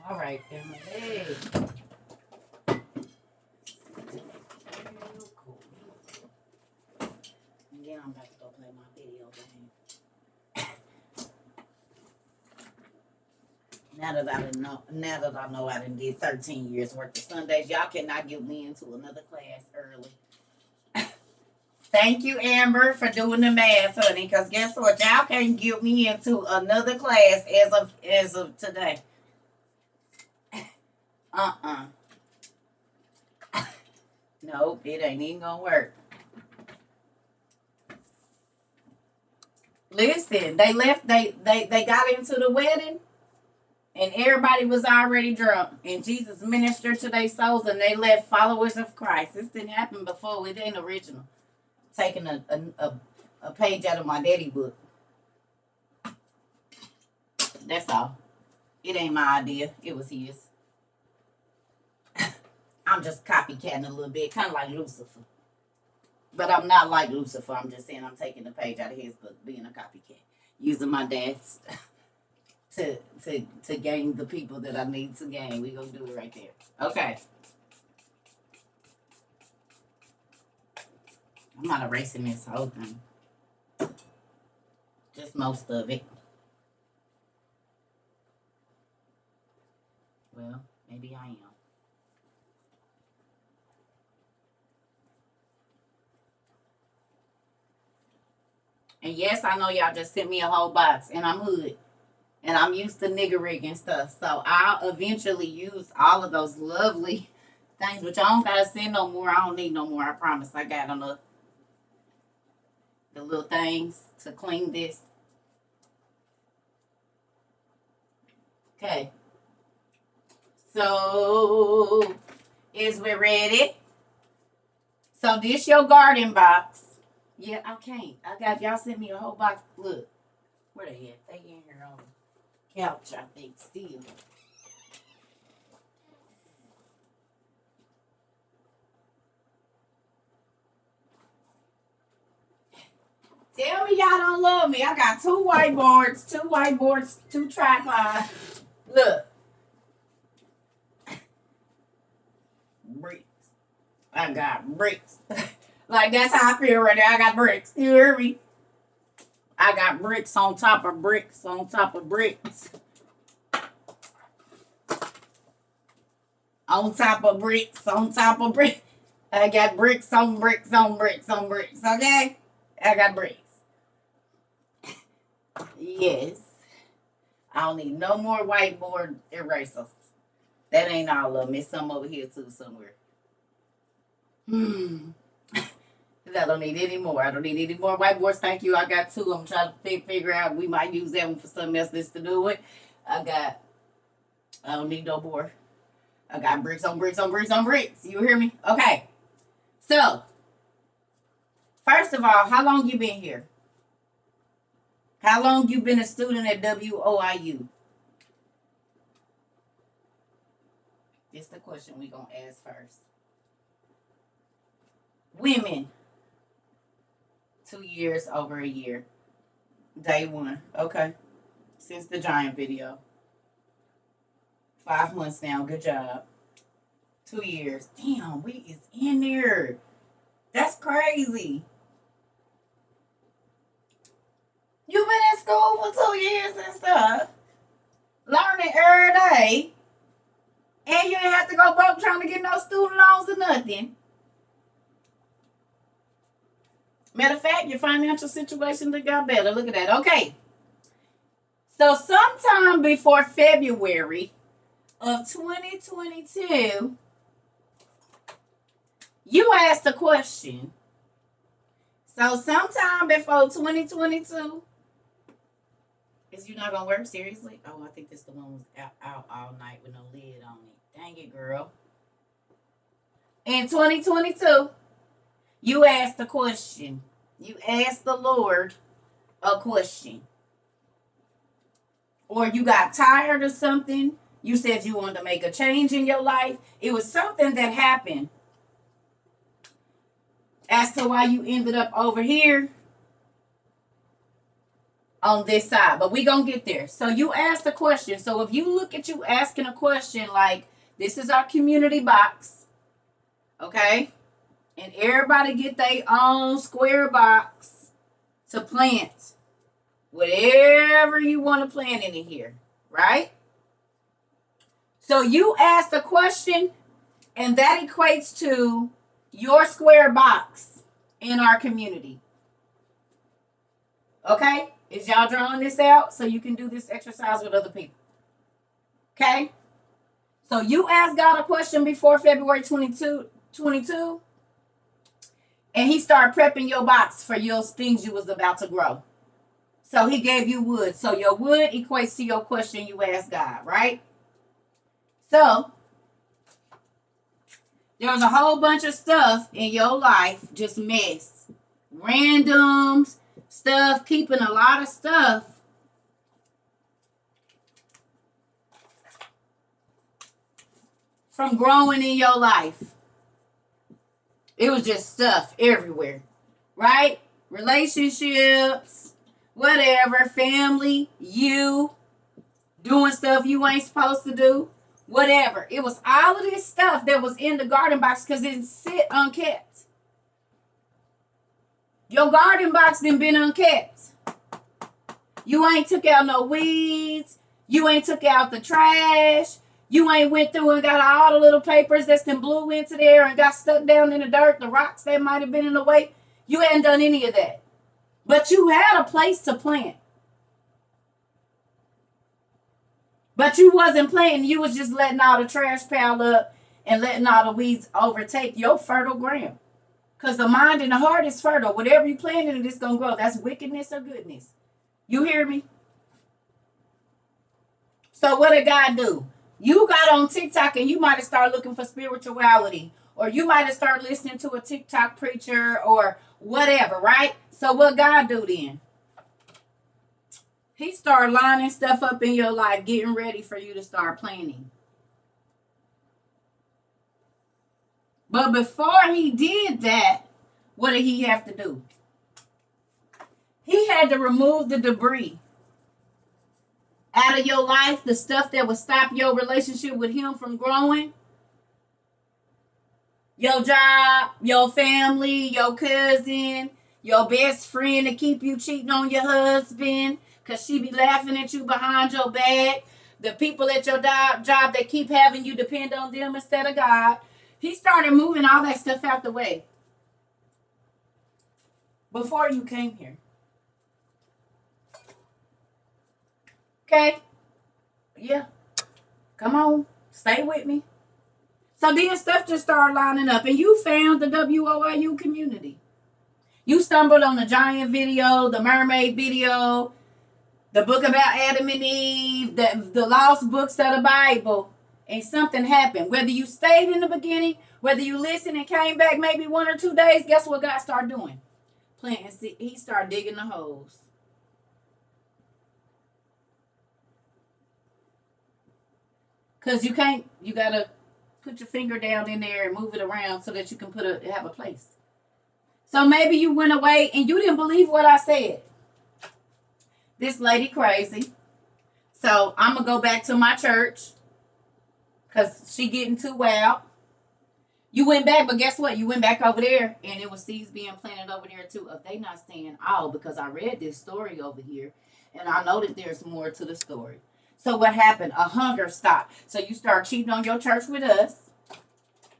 All right, family. Hey. Real cool. And then I'm about to go play my video game. Now that I know I done did 13 years worth of Sundays, y'all cannot get me into another class early. Thank you, Amber, for doing the math, honey. Because guess what? Y'all can't get me into another class as of today. Nope, it ain't even gonna work. Listen, they left. They got into the wedding, and everybody was already drunk. And Jesus ministered to their souls, and they left followers of Christ. This didn't happen before. It ain't original. Taking a page out of my daddy book. That's all. It ain't my idea. It was his. I'm just copycatting a little bit, kind of like Lucifer. But I'm not like Lucifer. I'm just saying I'm taking the page out of his book, being a copycat, using my dad's to gain the people that I need to gain. We gonna do it right there. Okay. I'm not erasing this whole thing. Just most of it. Well, maybe I am. And yes, I know y'all just sent me a whole box, and I'm hood. And I'm used to nigger rig and stuff. So I'll eventually use all of those lovely things, which I don't gotta send no more. I don't need no more. I promise. I got enough. The little things to clean this. Okay. So is we ready? So this your garden box. Yeah, I can't. I got y'all sent me a whole box. Look. Where they at? They in here on the couch, I think, still. Tell me y'all don't love me. I got two whiteboards, two tripods. Look. Bricks. I got bricks. Like, that's how I feel right now. I got bricks. You hear me? I got bricks on top of bricks on top of bricks. On top of bricks on top of bricks. I got bricks on bricks on bricks on bricks. Okay? I got bricks. Yes. I don't need no more whiteboard erasers. That ain't all of them. It's some over here too somewhere. I don't need any more. I don't need any more whiteboards. Thank you. I got two. I'm trying to figure out. We might use that one for something else that's to do it. I don't need no more. I got bricks on bricks on bricks on bricks. You hear me? Okay. So, first of all, how long you been here? How long you been a student at WOIU? It's the question we gonna ask first. Women. 2 years, over a year. Day one. Okay. Since the giant video. 5 months now. Good job. 2 years. Damn, we is in there. That's crazy. You've been in school for 2 years and stuff. Learning every day. And you ain't have to go broke trying to get no student loans or nothing. Matter of fact, your financial situation got better. Look at that. Okay. So sometime before February of 2022, you asked a question. So sometime before 2022, is you not gonna work seriously? Oh, I think this the one was out all night with no lid on it. Dang it, girl. In 2022, you asked a question. You asked the Lord a question. Or you got tired of something. You said you wanted to make a change in your life. It was something that happened as to why you ended up over here on this side. But we gonna get there. So you asked a question. So if you look at you asking a question like, this is our community box, okay? And everybody get their own square box to plant whatever you want to plant in here, right? So you asked a question, and that equates to your square box in our community. Okay? Is y'all drawing this out so you can do this exercise with other people? Okay? So you asked God a question before February 22, and he started prepping your box for your things you was about to grow. So he gave you wood. So your wood equates to your question you asked God, right? So there was a whole bunch of stuff in your life, just mess. Randoms, stuff, keeping a lot of stuff from growing in your life. It was just stuff everywhere, right? Relationships, whatever, family, you, doing stuff you ain't supposed to do, whatever. It was all of this stuff that was in the garden box because it didn't sit unkept. Your garden box done been unkept. You ain't took out no weeds. You ain't took out the trash. You ain't went through and got all the little papers that's been blew into there and got stuck down in the dirt, the rocks that might have been in the way. You hadn't done any of that. But you had a place to plant. But you wasn't planting. You was just letting all the trash pile up and letting all the weeds overtake your fertile ground. Because the mind and the heart is fertile. Whatever you plant in it, it's going to grow. That's wickedness or goodness. You hear me? So what did God do? You got on TikTok and you might have started looking for spirituality. Or you might have started listening to a TikTok preacher or whatever, right? So what God do then? He started lining stuff up in your life, getting ready for you to start planning. But before he did that, what did he have to do? He had to remove the debris out of your life, the stuff that would stop your relationship with him from growing. Your job, your family, your cousin, your best friend to keep you cheating on your husband because she be laughing at you behind your back. The people at your job that keep having you depend on them instead of God. He started moving all that stuff out the way before you came here. Okay? Yeah. Come on. Stay with me. So then stuff just started lining up, and you found the WOIU community. You stumbled on the giant video, the mermaid video, the book about Adam and Eve, the lost books of the Bible, and something happened. Whether you stayed in the beginning, whether you listened and came back maybe 1 or 2 days, guess what God started doing? Planting seed. He started digging the holes. Because you got to put your finger down in there and move it around so that you can have a place. So maybe you went away and you didn't believe what I said. This lady crazy. So I'm going to go back to my church because she getting too wild. You went back, but guess what? You went back over there and it was seeds being planted over there too. If they not staying out, because I read this story over here and I know that there's more to the story. So what happened? A hunger stopped. So you start cheating on your church with us.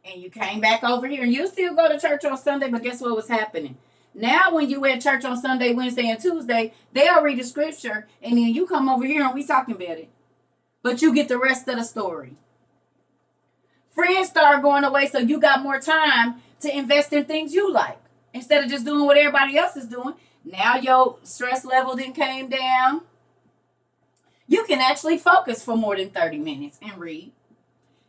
And you came back over here. And you still go to church on Sunday, but guess what was happening? Now when you at church on Sunday, Wednesday, and Tuesday, they'll read the scripture. And then you come over here and we talking about it. But you get the rest of the story. Friends start going away, so you got more time to invest in things you like. Instead of just doing what everybody else is doing. Now your stress level then came down. You can actually focus for more than 30 minutes and read.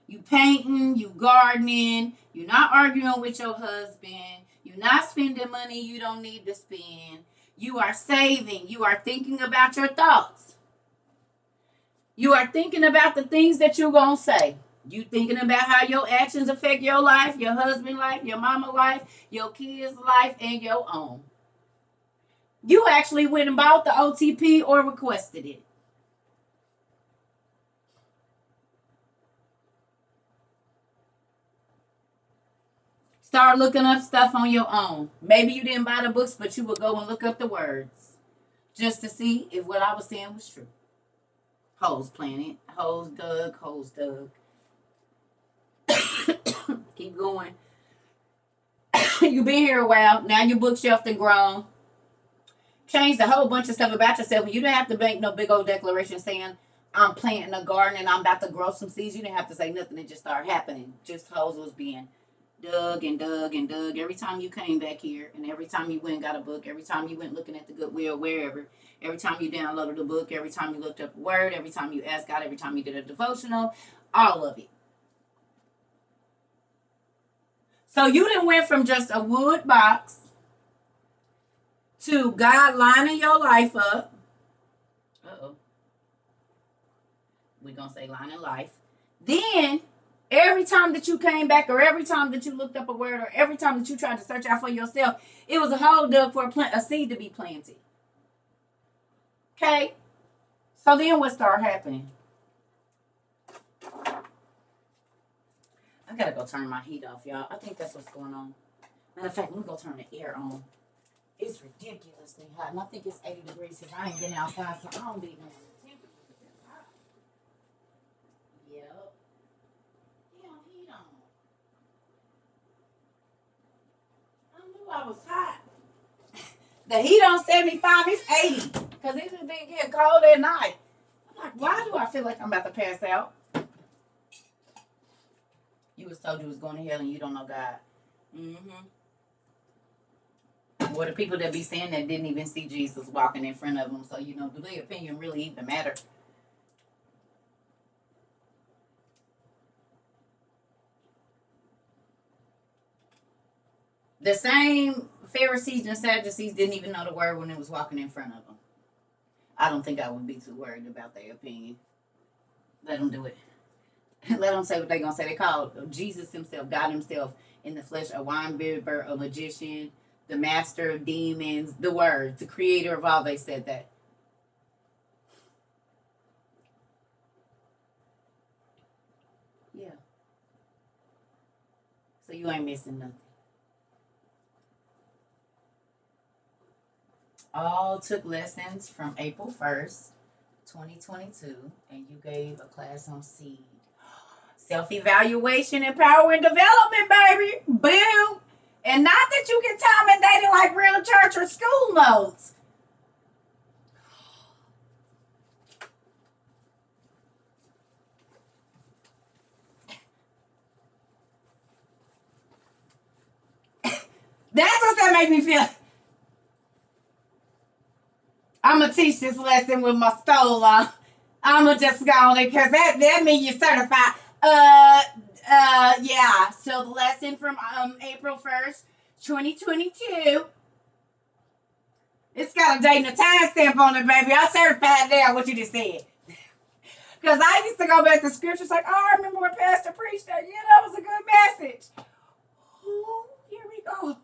You painting, you gardening, you're not arguing with your husband, you're not spending money you don't need to spend, you are saving, you are thinking about your thoughts. You are thinking about the things that you're going to say. You thinking about how your actions affect your life, your husband's life, your mama's life, your kids' life, and your own. You actually went and bought the OTP or requested it. Start looking up stuff on your own. Maybe you didn't buy the books, but you would go and look up the words just to see if what I was saying was true. Holes planted, holes dug, holes dug. Keep going. You've been here a while. Now your bookshelf done grown. Changed a whole bunch of stuff about yourself. You didn't have to make no big old declaration saying, I'm planting a garden and I'm about to grow some seeds. You didn't have to say nothing. It just started happening. Just holes was being dug and dug and dug. Every time you came back here and every time you went and got a book, every time you went looking at the Goodwill, wherever, every time you downloaded a book, every time you looked up a word, every time you asked God, every time you did a devotional, all of it. So you done went from just a wood box to God lining your life up. Uh-oh. We're going to say lining life. Then every time that you came back or every time that you looked up a word or every time that you tried to search out for yourself, it was a hole dug for a seed to be planted. Okay? So then what started happening? I gotta go turn my heat off, y'all. I think that's what's going on. Matter of fact, let me go turn the air on. It's ridiculously hot. And I think it's 80 degrees because I ain't been outside, so I don't be knowing the temperature. But it's hot. Yep. Damn, heat on. I knew I was hot. The heat on 75, it's 80. Because it's been getting cold at night. I'm like, why do I feel like I'm about to pass out? You was told you was going to hell and you don't know God. Mm-hmm. Well, the people that be saying that didn't even see Jesus walking in front of them. So, do their opinion really even matter? The same Pharisees and Sadducees didn't even know the word when it was walking in front of them. I don't think I would be too worried about their opinion. Let them do it. Let them say what they're going to say. They called Jesus himself, God himself, in the flesh, a wine bibber, a magician, the master of demons, the word, the creator of all. They said that. Yeah. So you ain't missing nothing. All took lessons from April 1st, 2022, and you gave a class on seed. Self-evaluation, empower, and development, baby. Boom. And not that you can time and date it like real church or school notes. That's what that make me feel. I'm going to teach this lesson with my stole on. I'm going to just go on it because that means you're certified. Yeah. So the lesson from April 1st, 2022. It's got a date and a time stamp on it, baby. I certified now what you just said. Because I used to go back to scriptures like, oh, I remember when Pastor preached that. Yeah, that was a good message. Ooh, here we go.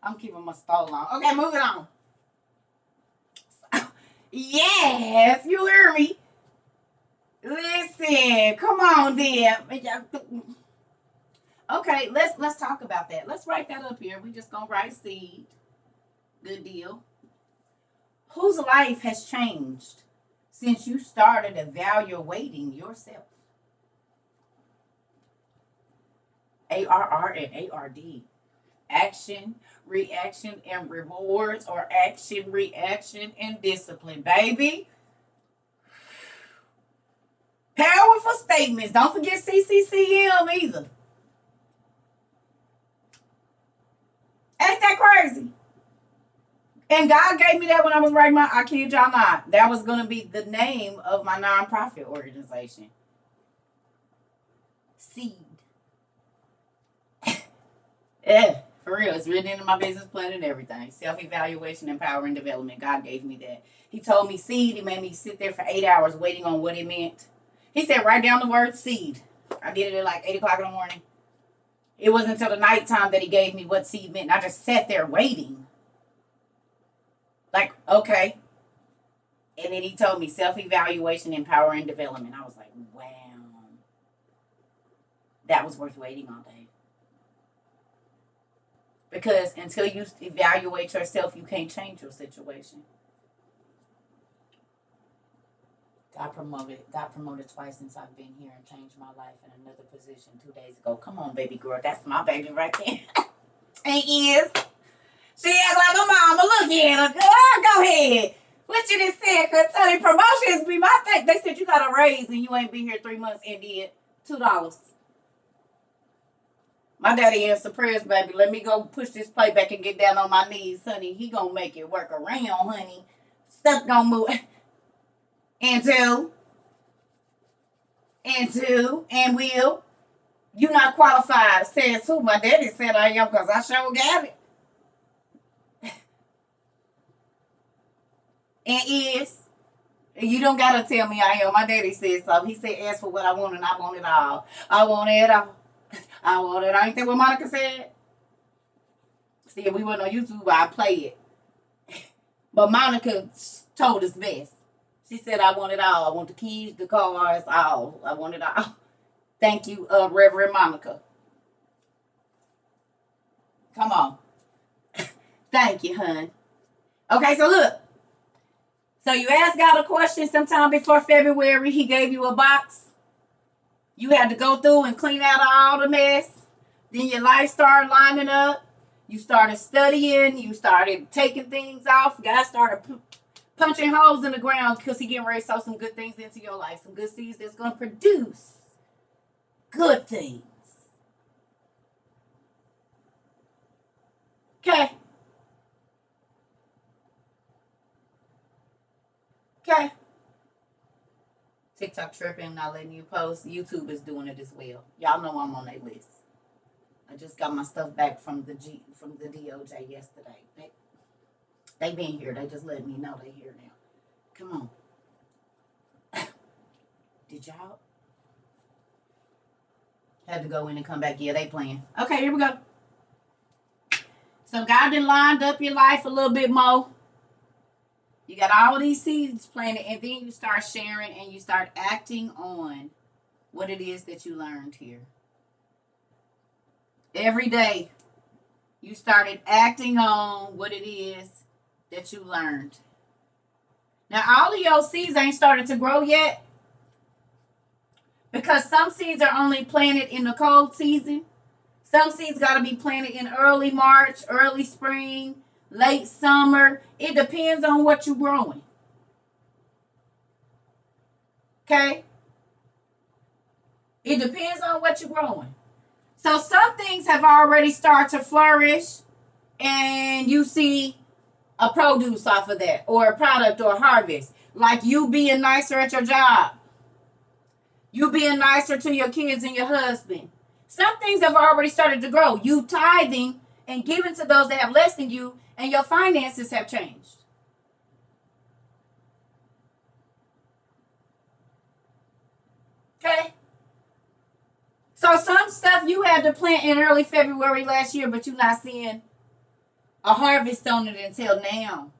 I'm keeping my stole on. Okay, moving on. Yes, you hear me. Listen, come on, then. Okay, let's talk about that. Let's write that up here. We just gonna write seed. Good deal. Whose life has changed since you started evaluating yourself? ARR and ARD. Action, reaction, and rewards, or action, reaction, and discipline, baby. Powerful statements. Don't forget CCCM either. Ain't that crazy? And God gave me that when I was writing I kid y'all not. That was going to be the name of my nonprofit organization. Seed. Yeah, for real. It's written into my business plan and everything. Self-evaluation, empower, and development. God gave me that. He told me seed. He made me sit there for 8 hours waiting on what it meant. He said, write down the word seed. I did it at like 8 o'clock in the morning. It wasn't until the nighttime that he gave me what seed meant. I just sat there waiting. Like, okay. And then he told me self-evaluation, empower, and development. I was like, wow. That was worth waiting all day. Because until you evaluate yourself, you can't change your situation. God promoted twice since I've been here and changed my life in another position 2 days ago. Come on, baby girl. That's my baby right there. And is. She acts like a mama. Look at her. Go ahead. What you just said? Because Tony, promotions be my thing. They said you got a raise and you ain't been here 3 months and did $2. My daddy answered prayers, baby. Let me go push this plate back and get down on my knees, honey. He gonna make it work around, honey. Stuff gonna move. And will. You not qualified. Says who? My daddy said I am because I sure got it. And is. You don't gotta tell me I am. My daddy said so. He said, ask for what I want and I want it all. I want it all. I want it. Ain't that what Monica said? See, if we weren't on YouTube, I'd play it. But Monica told us best. She said, I want it all. I want the keys, the cars, all. I want it all. Thank you, Reverend Monica. Come on. Thank you, hon. Okay, so look. So you asked God a question sometime before February. He gave you a box. You had to go through and clean out all the mess. Then your life started lining up. You started studying. You started taking things off. God started punching holes in the ground because he getting ready to sow some good things into your life. Some good seeds that's going to produce good things. Okay. Okay. TikTok tripping, not letting you post. YouTube is doing it as well. Y'all know I'm on their list. I just got my stuff back from the DOJ yesterday. They been here. They just let me know they here now. Come on. Did y'all? Had to go in and come back. Yeah, they playing. Okay, here we go. So God done lined up your life a little bit more. You got all these seeds planted, and then you start sharing and you start acting on what it is that you learned here. Every day, you started acting on what it is that you learned. Now, all of your seeds ain't started to grow yet because some seeds are only planted in the cold season. Some seeds got to be planted in early March, early spring, late summer. It depends on what you're growing. Okay? It depends on what you're growing. So some things have already started to flourish and you see a produce off of that or a product or a harvest. Like you being nicer at your job. You being nicer to your kids and your husband. Some things have already started to grow. You tithing and giving to those that have less than you, and your finances have changed. Okay? So some stuff you had to plant in early February last year, but you're not seeing a harvest on it until now.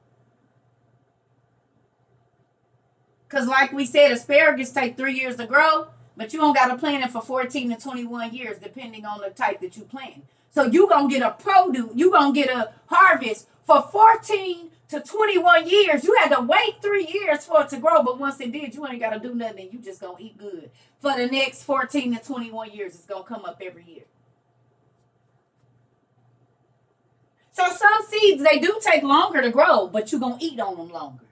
Because like we said, asparagus take 3 years to grow, but you don't got to plant it for 14 to 21 years, depending on the type that you plant. So you going to get a produce, you going to get a harvest for 14 to 21 years. You had to wait 3 years for it to grow, but once it did, you ain't got to do nothing. You just going to eat good. For the next 14 to 21 years, it's going to come up every year. So some seeds, they do take longer to grow, but you're going to eat on them longer.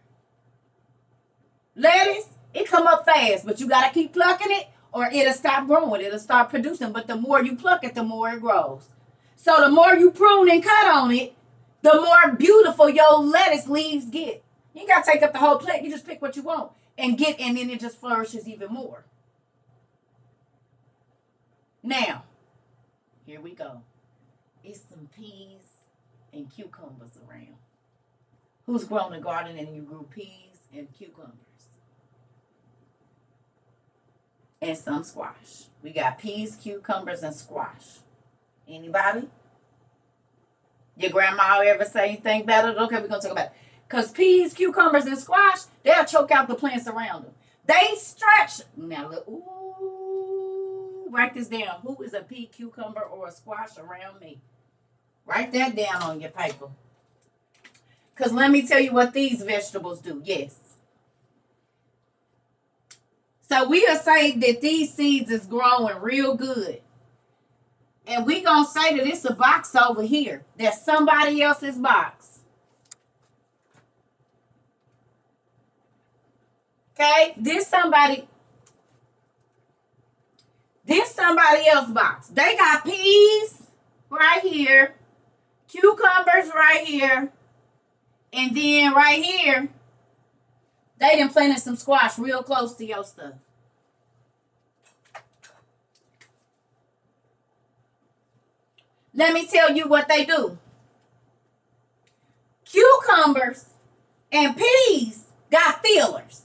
Lettuce, it come up fast, but you got to keep plucking it or it'll stop growing. It'll start producing. But the more you pluck it, the more it grows. So the more you prune and cut on it, the more beautiful your lettuce leaves get. You ain't got to take up the whole plant. You just pick what you want and then it just flourishes even more. Now, here we go. It's some peas and cucumbers around. Who's grown a garden and you grew peas and cucumbers? And some squash. We got peas, cucumbers, and squash. Anybody? Your grandma ever say anything better? Okay, we're going to talk about it. Because peas, cucumbers, and squash, they'll choke out the plants around them. They stretch. Now, look. Ooh, write this down. Who is a pea, cucumber, or a squash around me? Write that down on your paper. Because let me tell you what these vegetables do. Yes. So we'll say that these seeds is growing real good. And we're going to say that it's a box over here. That's somebody else's box. Okay? This somebody else's box. They got peas right here. Cucumbers right here. And then right here, they done planted some squash real close to your stuff. Let me tell you what they do. Cucumbers and peas got fillers.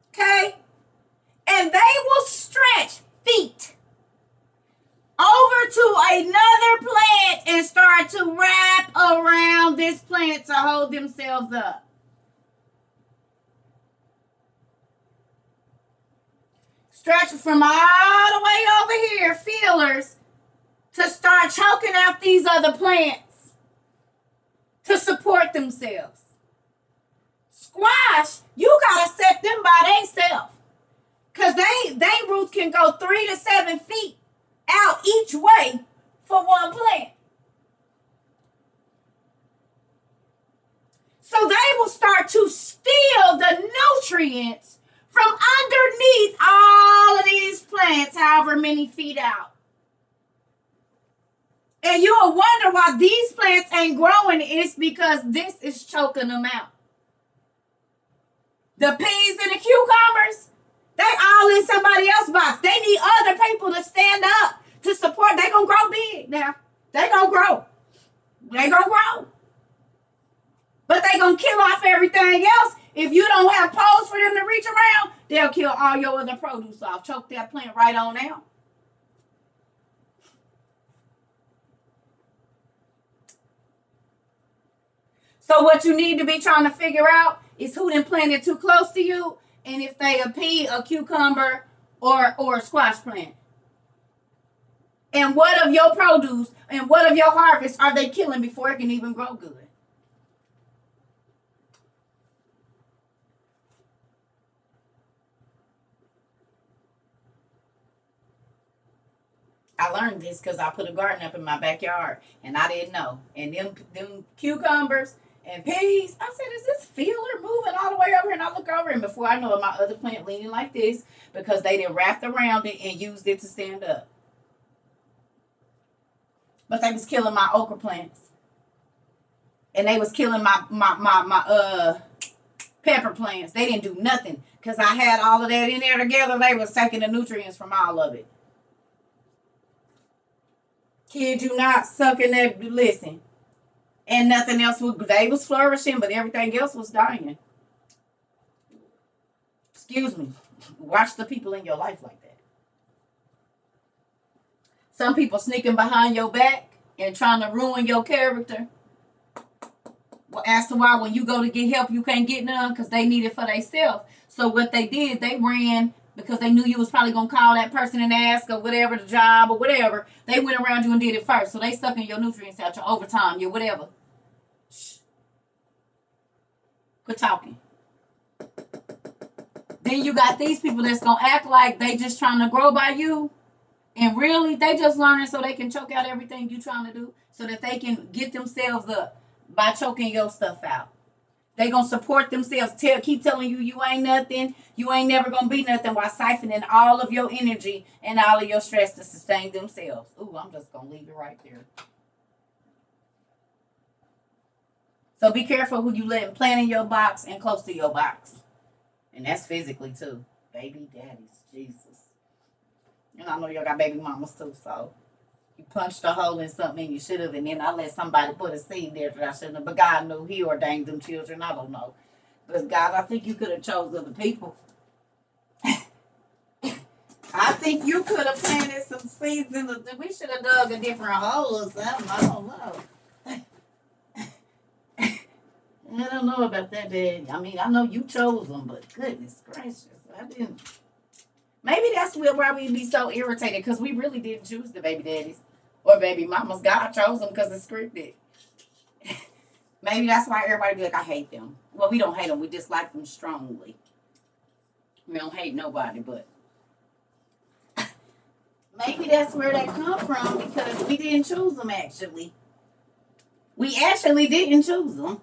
Okay? And they will stretch feet over to another plant and start to wrap around this plant to hold themselves up. Stretch from all the way over here, fillers, to start choking out these other plants. support themselves. Squash, you gotta set them by themselves. Because they roots can go 3 to 7 feet out each way for one plant. So they will start to steal the nutrients from underneath all of these plants, however many feet out. And you'll wonder why these plants ain't growing. It's because this is choking them out. The peas and the cucumbers, they all in somebody else's box. They need other people to stand up to support. They gonna grow big now. They gonna grow. They gonna grow. But they gonna kill off everything else. If you don't have poles for them to reach around, they'll kill all your other produce off. Choke that plant right on out. So what you need to be trying to figure out is who done planted too close to you, and if they a pea, a cucumber, or a squash plant. And what of your produce and what of your harvest are they killing before it can even grow good? I learned this because I put a garden up in my backyard and I didn't know. And them cucumbers and peas, I said, is this feeler moving all the way over here? And I look over and before I know it, my other plant leaning like this because they didn't wrap around it and used it to stand up. But they was killing my okra plants. And they was killing my pepper plants. They didn't do nothing because I had all of that in there together. They was taking the nutrients from all of it. Kid you not, sucking that, listen. And nothing else they was flourishing, but everything else was dying. Excuse me. Watch the people in your life like that. Some people sneaking behind your back and trying to ruin your character. Well, as to why when you go to get help, you can't get none because they need it for themselves. So what they did, they ran because they knew you was probably going to call that person and ask or whatever, the job or whatever. They went around you and did it first. So they sucking your nutrients out, your overtime, your whatever. Shh. Quit talking. Then you got these people that's going to act like they just trying to grow by you. And really, they just learning so they can choke out everything you trying to do so that they can get themselves up by choking your stuff out. They gonna support themselves. Keep telling you you ain't nothing. You ain't never gonna be nothing while siphoning all of your energy and all of your stress to sustain themselves. Ooh, I'm just gonna leave it right there. So be careful who you let plant in your box and close to your box. And that's physically too. Baby daddies, Jesus. And I know y'all got baby mamas too, so you punched a hole in something and you should have, and then I let somebody put a seed there that I shouldn't have. But God knew He ordained them children. I don't know. But God, I think you could have chose other people. I think you could have planted some seeds in the. We should have dug a different hole or something. I don't know. I don't know about that, Dad. I mean, I know you chose them, but goodness gracious, I didn't. Maybe that's why we be so irritated because we really didn't choose the baby daddies or baby mamas. God chose them because it's scripted. Maybe that's why everybody be like, I hate them. Well, we don't hate them. We dislike them strongly. We don't hate nobody, but maybe that's where they come from because we didn't choose them, actually. We actually didn't choose them.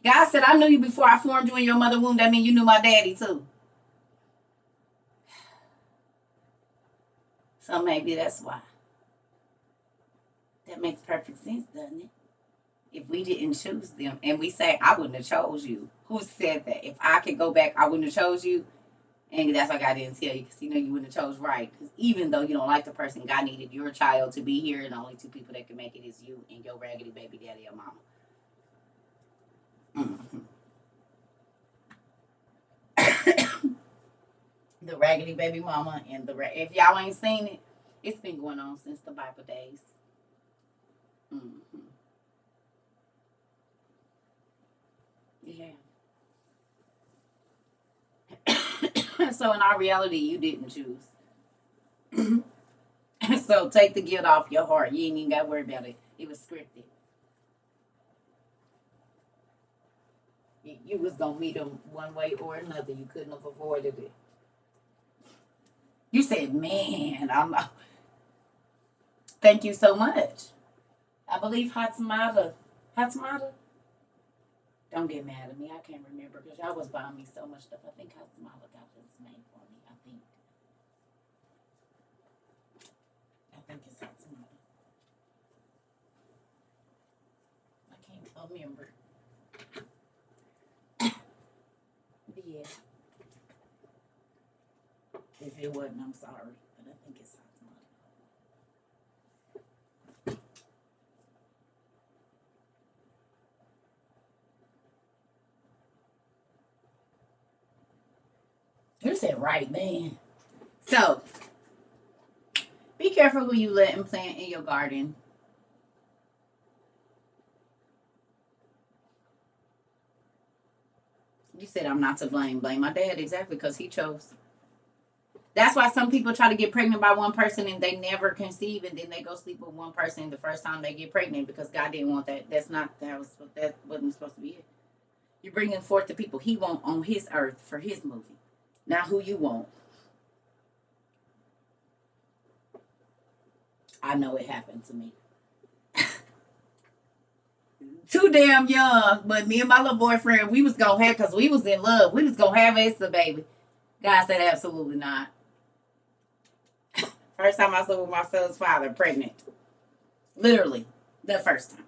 God said, I knew you before I formed you in your mother's womb. That means you knew my daddy, too. So maybe that's why. That makes perfect sense, doesn't it? If we didn't choose them and we say, I wouldn't have chose you. Who said that? If I could go back, I wouldn't have chose you. And that's why God didn't tell you because He knew you wouldn't have chose right. Because even though you don't like the person, God needed your child to be here, and the only two people that can make it is you and your raggedy baby daddy or mama. Mm-hmm. The raggedy baby mama and if y'all ain't seen it, it's been going on since the Bible days. Mm-hmm. Yeah. So in our reality, you didn't choose. So take the guilt off your heart. You ain't even got to worry about it. It was scripted. You was gonna meet him one way or another. You couldn't have avoided it. You said, man, I'm not. Thank you so much. I believe Hatsumata. Hatsumata? Don't get mad at me. I can't remember because y'all was buying me so much stuff. I think Hatsumata got this name for me. I think it's Hatsumata. I can't remember. But yeah. If it wasn't, I'm sorry. But I think it's Hatsumata. You said right, man. So be careful who you let and plant in your garden. You said I'm not to blame. Blame my dad exactly because he chose. That's why some people try to get pregnant by one person and they never conceive, and then they go sleep with one person the first time they get pregnant because God didn't want that. That wasn't supposed to be it. You're bringing forth the people He want on His earth for His movie, not who you want. I know it happened to me. Too damn young, but me and my little boyfriend, we was gonna have because we was in love. We was gonna have Asa baby. God said absolutely not. First time I slept with my son's father, pregnant. Literally, the first time.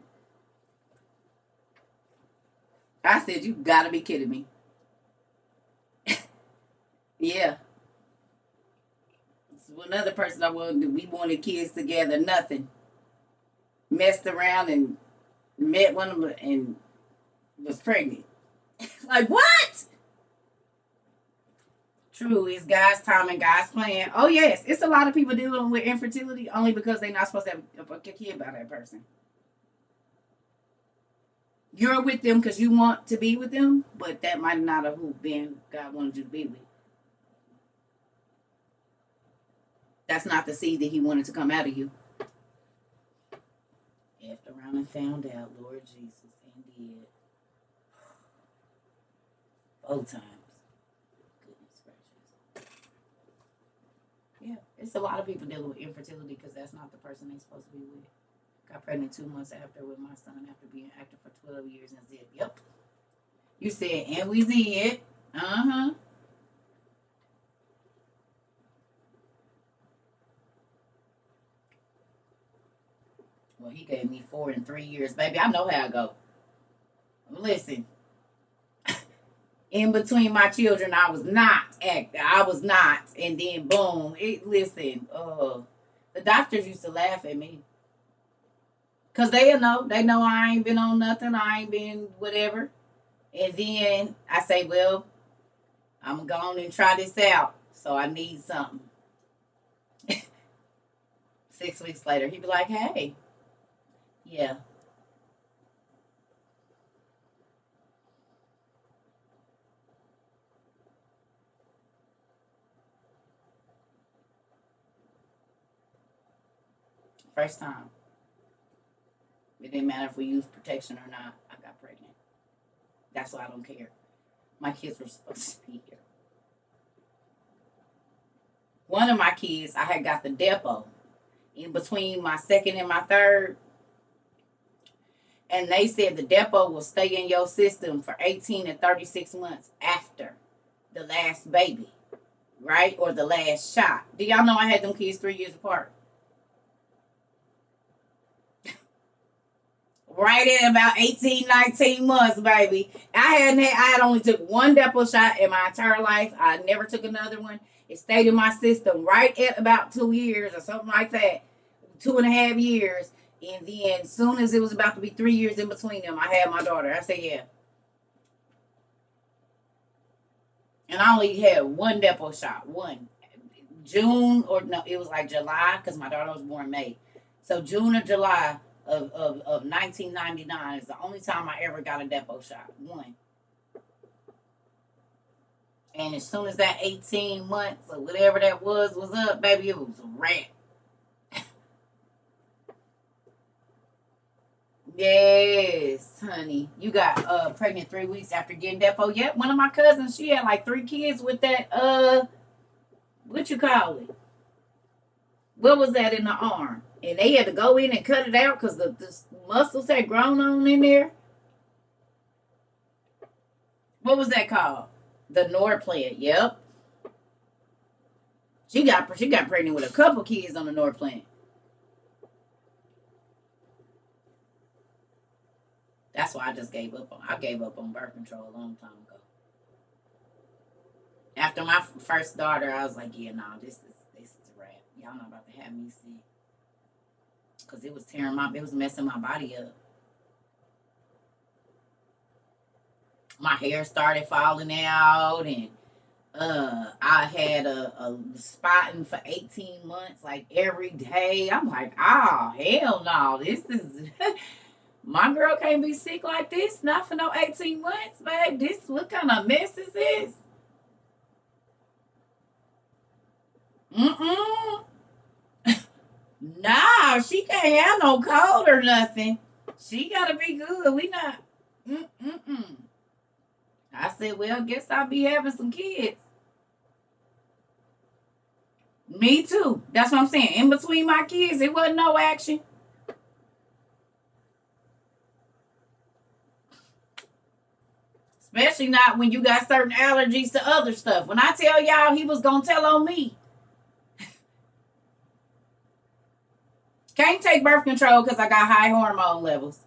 I said, you gotta be kidding me. Yeah. Another person I wanted, we wanted kids together, nothing. Messed around and met one of them and was pregnant. Like, what? True, it's God's time and God's plan. Oh, yes, it's a lot of people dealing with infertility only because they're not supposed to have a kid by that person. You're with them because you want to be with them, but that might not have who been God wanted you to be with. That's not the seed that He wanted to come out of you. After around and found out, Lord Jesus, and did. Both times. Goodness gracious. Yeah, it's a lot of people dealing with infertility because that's not the person they're supposed to be with. Got pregnant 2 months after with my son after being active for 12 years and said, yep. You said, and we did. Uh-huh. Well, he gave me 4 and 3 years. Baby, I know how I go. Listen, in between my children, I was not active. I was not. And then, boom. The doctors used to laugh at me. Because they know. They know I ain't been on nothing. I ain't been whatever. And then I say, well, I'm going to go on and try this out. So I need something. 6 weeks later, he'd be like, hey, yeah. First time. It didn't matter if we used protection or not. I got pregnant. That's why I don't care. My kids were supposed to be here. One of my kids, I had got the depot in between my second and my third. And they said the depot will stay in your system for 18 to 36 months after the last baby, right? Or the last shot. Do y'all know I had them kids 3 years apart? Right at about 18, 19 months, baby. I had only took one depot shot in my entire life. I never took another one. It stayed in my system right at about 2 years or something like that. 2.5 years. And then as soon as it was about to be 3 years in between them, I had my daughter. I said, yeah. And I only had one depot shot. One. June or no, it was like July because my daughter was born May. So June or July of 1999 is the only time I ever got a depot shot. One. And as soon as that 18 months or whatever that was up, baby, it was a wrap. Yes, honey. You got pregnant 3 weeks after getting Depo. Yep, one of my cousins, she had like 3 kids with that what you call it? What was that in the arm? And they had to go in and cut it out because the muscles had grown on in there. What was that called? The Nord plant. Yep. She got pregnant with a couple kids on the Nord plant. That's why I just gave up on. I gave up on birth control a long time ago. After my first daughter, I was like, yeah, no, this is a wrap. Y'all not about to have me sick because it was messing my body up. My hair started falling out, and I had a spotting for 18 months, like every day. I'm like, oh hell no, this is my girl can't be sick like this, not for no 18 months, babe. This what kind of mess is this? Mm-mm. Nah, she can't have no cold or nothing. She gotta be good. We not. Mm-mm. I said, well, guess I'll be having some kids. Me too. That's what I'm saying. In between my kids, it wasn't no action. Especially not when you got certain allergies to other stuff. When I tell y'all he was gonna tell on me. Can't take birth control because I got high hormone levels.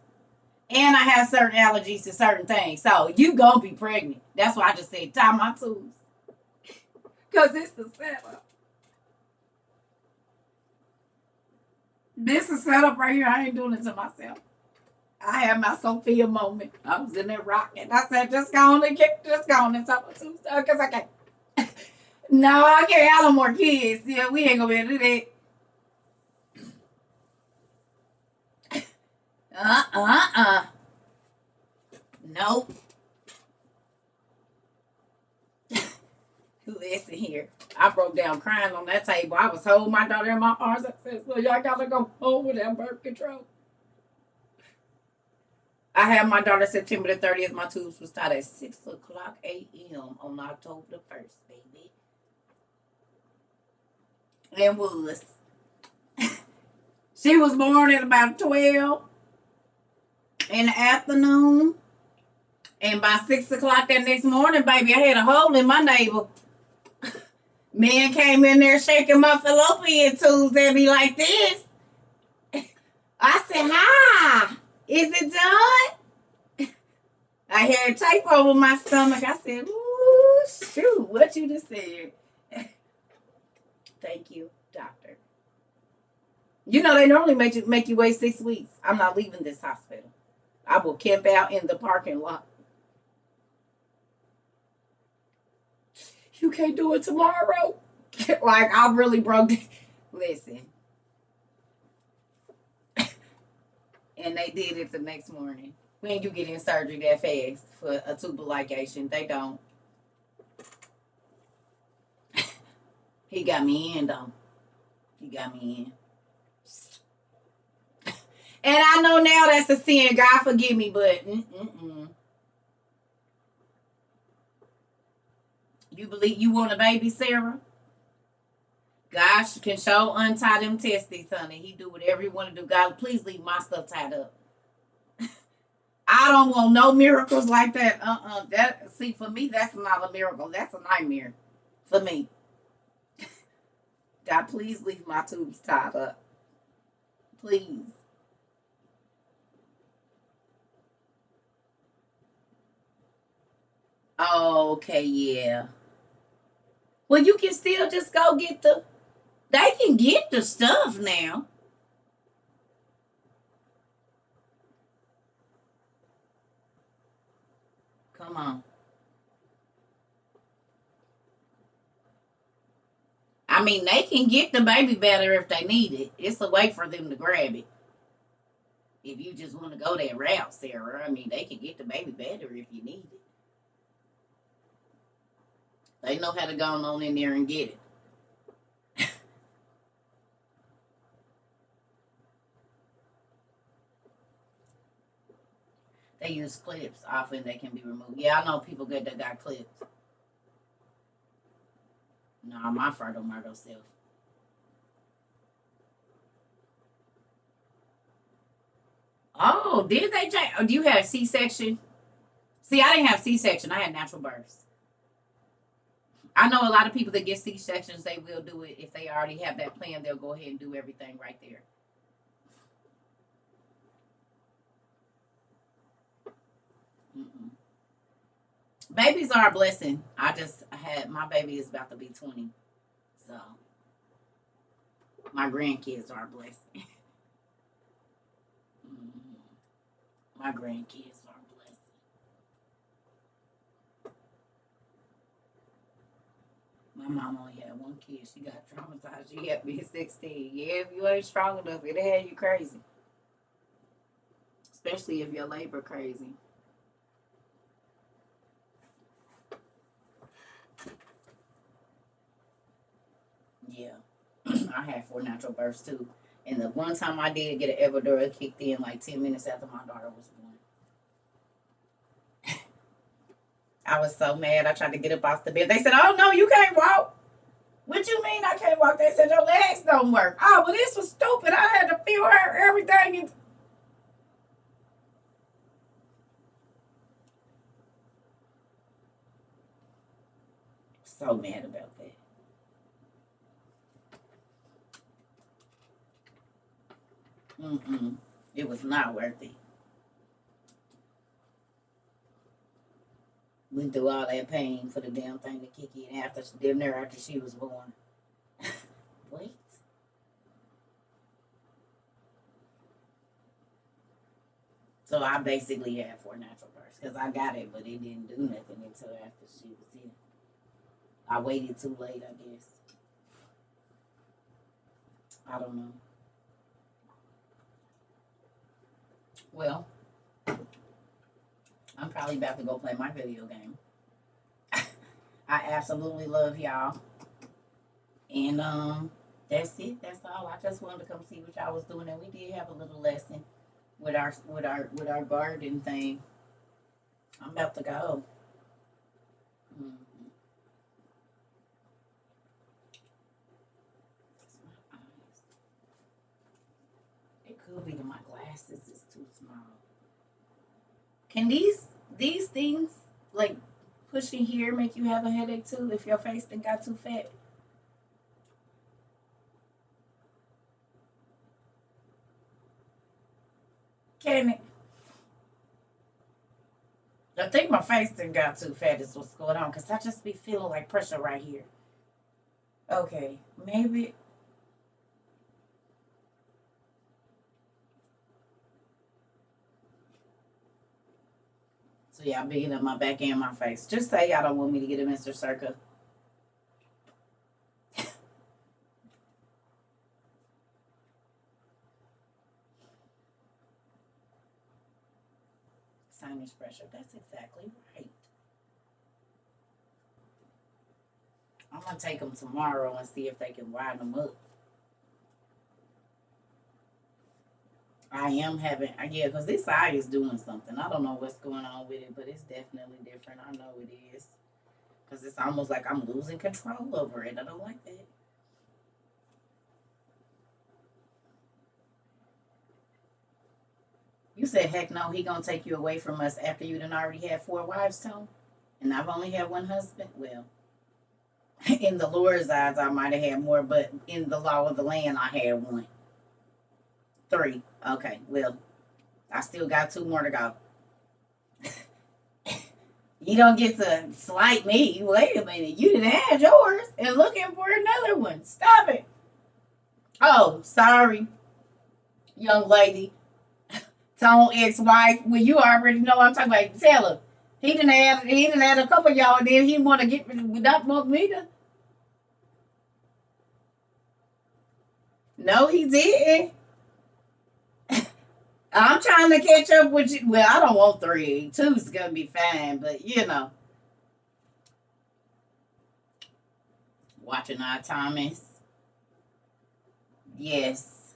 And I have certain allergies to certain things. So you gonna be pregnant. That's why I just said tie my tools. Cause it's the setup. This is setup right here. I ain't doing it to myself. I had my Sophia moment. I was in there rocking. I said, just go on and tie my tools because I can't. No, I can't have no more kids. Yeah, we ain't gonna be able to do that. Nope. Listen here. I broke down crying on that table. I was holding my daughter in my arms. I said, so y'all gotta go home with that birth control. I had my daughter September the 30th. My tubes was tied at 6 o'clock a.m. on October the 1st, baby. And was. She was born at about 12 in the afternoon. And by 6 o'clock that next morning, baby, I had a hole in my navel. Man came in there shaking my fallopian tubes and be like this. I said, hi, is it done? I had tape over my stomach. I said, ooh, shoot, what you just said. Thank you, doctor. You know, they normally make you wait 6 weeks. I'm not leaving this hospital. I will camp out in the parking lot. You can't do it tomorrow. Like, I really broke it. Listen. And they did it the next morning. When you get in surgery that fast for a tubal ligation, they don't. He got me in, though. He got me in. And I know now that's a sin. God forgive me, but You believe you want a baby, Sarah? God can show untie them testes, honey. He do whatever he want to do. God, please leave my stuff tied up. I don't want no miracles like that. See, for me, that's not a miracle. That's a nightmare for me. God, please leave my tubes tied up. Please. Okay, yeah. Well, you can still just go get they can get the stuff now. Come on. I mean, they can get the baby better if they need it. It's a way for them to grab it. If you just want to go that route, Sarah, I mean, they can get the baby better if you need it. They know how to go on in there and get it. to use clips often. They can be removed. Yeah, I know people that got clips. No, my fertile myrtle self. Oh, did they change? Oh, do you have C-section? See, I didn't have C-section. I had natural births. I know a lot of people that get C-sections, they will do it. If they already have that plan, they'll go ahead and do everything right there. Mm-mm. Babies are a blessing. I just had, my baby is about to be 20. So, my grandkids are a blessing. Mhm. My grandkids are a blessing. My mom only had one kid. She got traumatized. She had to be 16. Yeah, if you ain't strong enough, it'll have you crazy. Especially if your labor crazy. Yeah. I had 4 natural births too. And the one time I did get an epidural, it kicked in like 10 minutes after my daughter was born. I was so mad. I tried to get up off the bed. They said, "Oh no, you can't walk." What you mean I can't walk? They said your legs don't work. Oh, well, this was stupid. I had to feel her everything. And so mad about that. Mm-mm. It was not worth it. Went through all that pain for the damn thing to kick in after damn near after she was born. Wait. So I basically had 4 natural births because I got it, but it didn't do nothing until after she was in. I waited too late, I guess. I don't know. Well, I'm probably about to go play my video game. I absolutely love y'all. And that's it. That's all. I just wanted to come see what y'all was doing, and we did have a little lesson with our garden thing. I'm about to go. Mm-hmm. It could be that my glasses is too small. Can these things like pushing here make you have a headache too if your face then got too fat? Can it? I think my face then got too fat is what's going on because I just be feeling like pressure right here. Okay, maybe. So yeah, I'm bigging up my back and my face. Just say y'all don't want me to get a Mr. CERCA. Sinus pressure. That's exactly right. I'm gonna take them tomorrow and see if they can widen them up. I am having, yeah, because this eye is doing something. I don't know what's going on with it, but it's definitely different. I know it is. Because it's almost like I'm losing control over it. I don't like that. You said, heck no, he gonna take you away from us after you done already had 4 wives, Tone? And I've only had one husband? Well, in the Lord's eyes, I might have had more, but in the law of the land, I had one. 3. Okay, well, I still got 2 more to go. You don't get to slight me. Wait a minute. You didn't have yours and looking for another one. Stop it. Oh, sorry, young lady. Tone ex-wife. Well, you already know I'm talking about. Tell her. He didn't add a couple of y'all and then he want to get not want me to. No, he didn't. I'm trying to catch up with you. Well, I don't want 3. 2's gonna be fine, but watching our Thomas. Yes.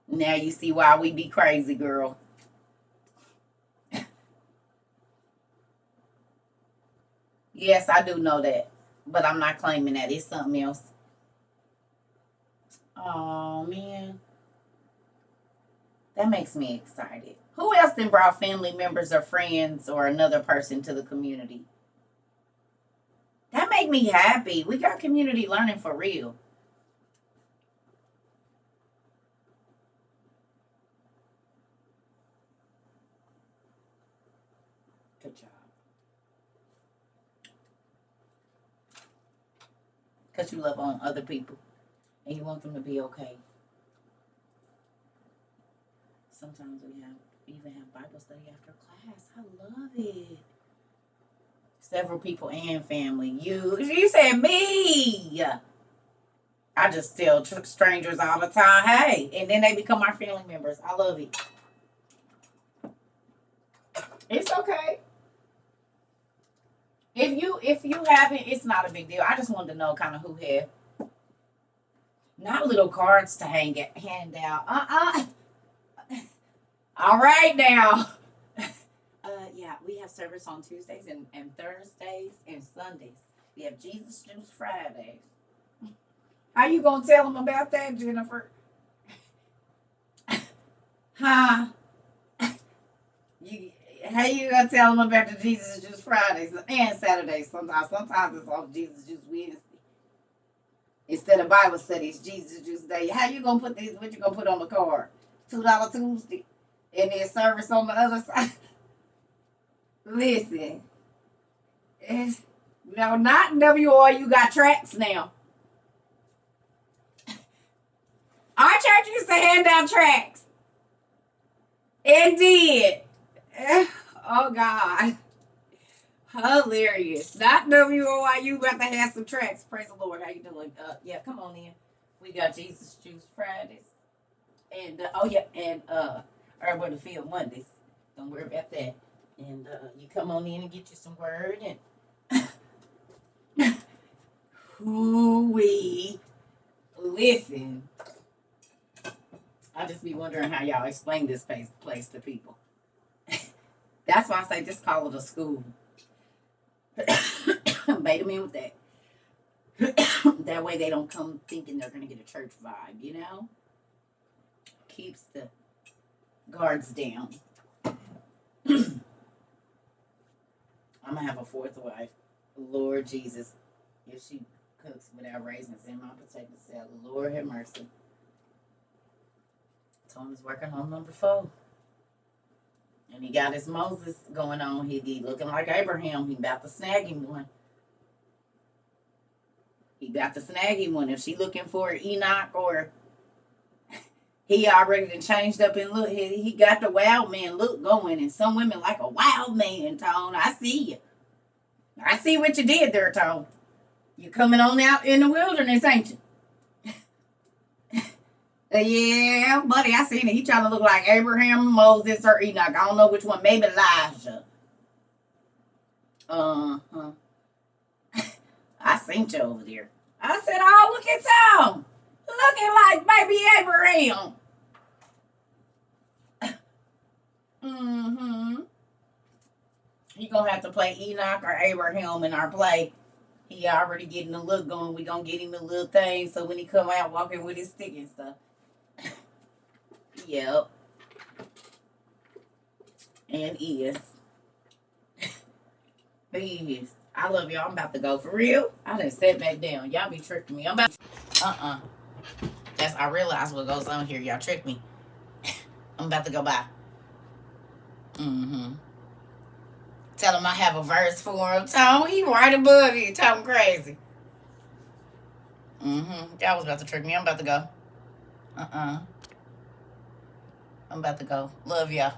Now you see why we be crazy, girl. Yes, I do know that. But I'm not claiming that. It's something else. Oh, man. That makes me excited. Who else then brought family members or friends or another person to the community? That make me happy. We got community learning for real. Good job. Because you love on other people and you want them to be okay. Sometimes we even have Bible study after class. I love it. Several people and family. You said me. I just tell strangers all the time, hey, and then they become our family members. I love it. It's okay. If you haven't, it's not a big deal. I just wanted to know kind of who had not little cards to hand out. All right now. Yeah, we have service on Tuesdays and Thursdays and Sundays. We have Jesus Juice Fridays. How you gonna tell them about that, Jennifer? Huh? How you gonna tell them about the Jesus Juice Fridays and Saturdays? Sometimes it's off Jesus Juice Wednesday. Instead of Bible studies, Jesus Juice Day. How you gonna put these? What you gonna put on the card? $2 Tuesday, and then service on the other side. Listen, no, not WR. You got tracks now. Our church used to hand out tracks. It did. Oh God. Hilarious. Not WOI. You got to have some tracks. Praise the Lord. How you doing? Yeah, come on in. We got Jesus Juice Fridays. And oh yeah, and Urban to Field Mondays. Don't worry about that. And you come on in and get you some word and we listen. I just be wondering how y'all explain this place to people. That's why I say just call it a school. Bait them in with that. That way they don't come thinking they're going to get a church vibe, you know? Keeps the guards down. I'm going to have a fourth wife. Lord Jesus. If she cooks without raisins in my potato salad, Lord have mercy. Tony's working on number 4. And he got his Moses going on. He looking like Abraham. He about to snag him one. If she looking for Enoch or he already done changed up and look. He got the wild man look going. And some women like a wild man, Tone. I see you. I see what you did there, Tone. You coming on out in the wilderness, ain't you? Yeah, buddy, I seen it. He trying to look like Abraham, Moses, or Enoch. I don't know which one. Maybe Elijah. Uh-huh. I seen you over there. I said, oh, look at Tom. Looking like baby Abraham. Mm-hmm. He gonna have to play Enoch or Abraham in our play. He already getting the look going. We gonna get him a little thing so when he come out walking with his stick and stuff. Yep. And is. He is. I love y'all. I'm about to go. For real? I done sat back down. Y'all be tricking me. I'm about I realize what goes on here. Y'all trick me. I'm about to go by. Mm-hmm. Tell him I have a verse for him. Tom, he right above you. Tom crazy. Mm-hmm. Y'all was about to trick me. I'm about to go. I'm about to go. Love y'all.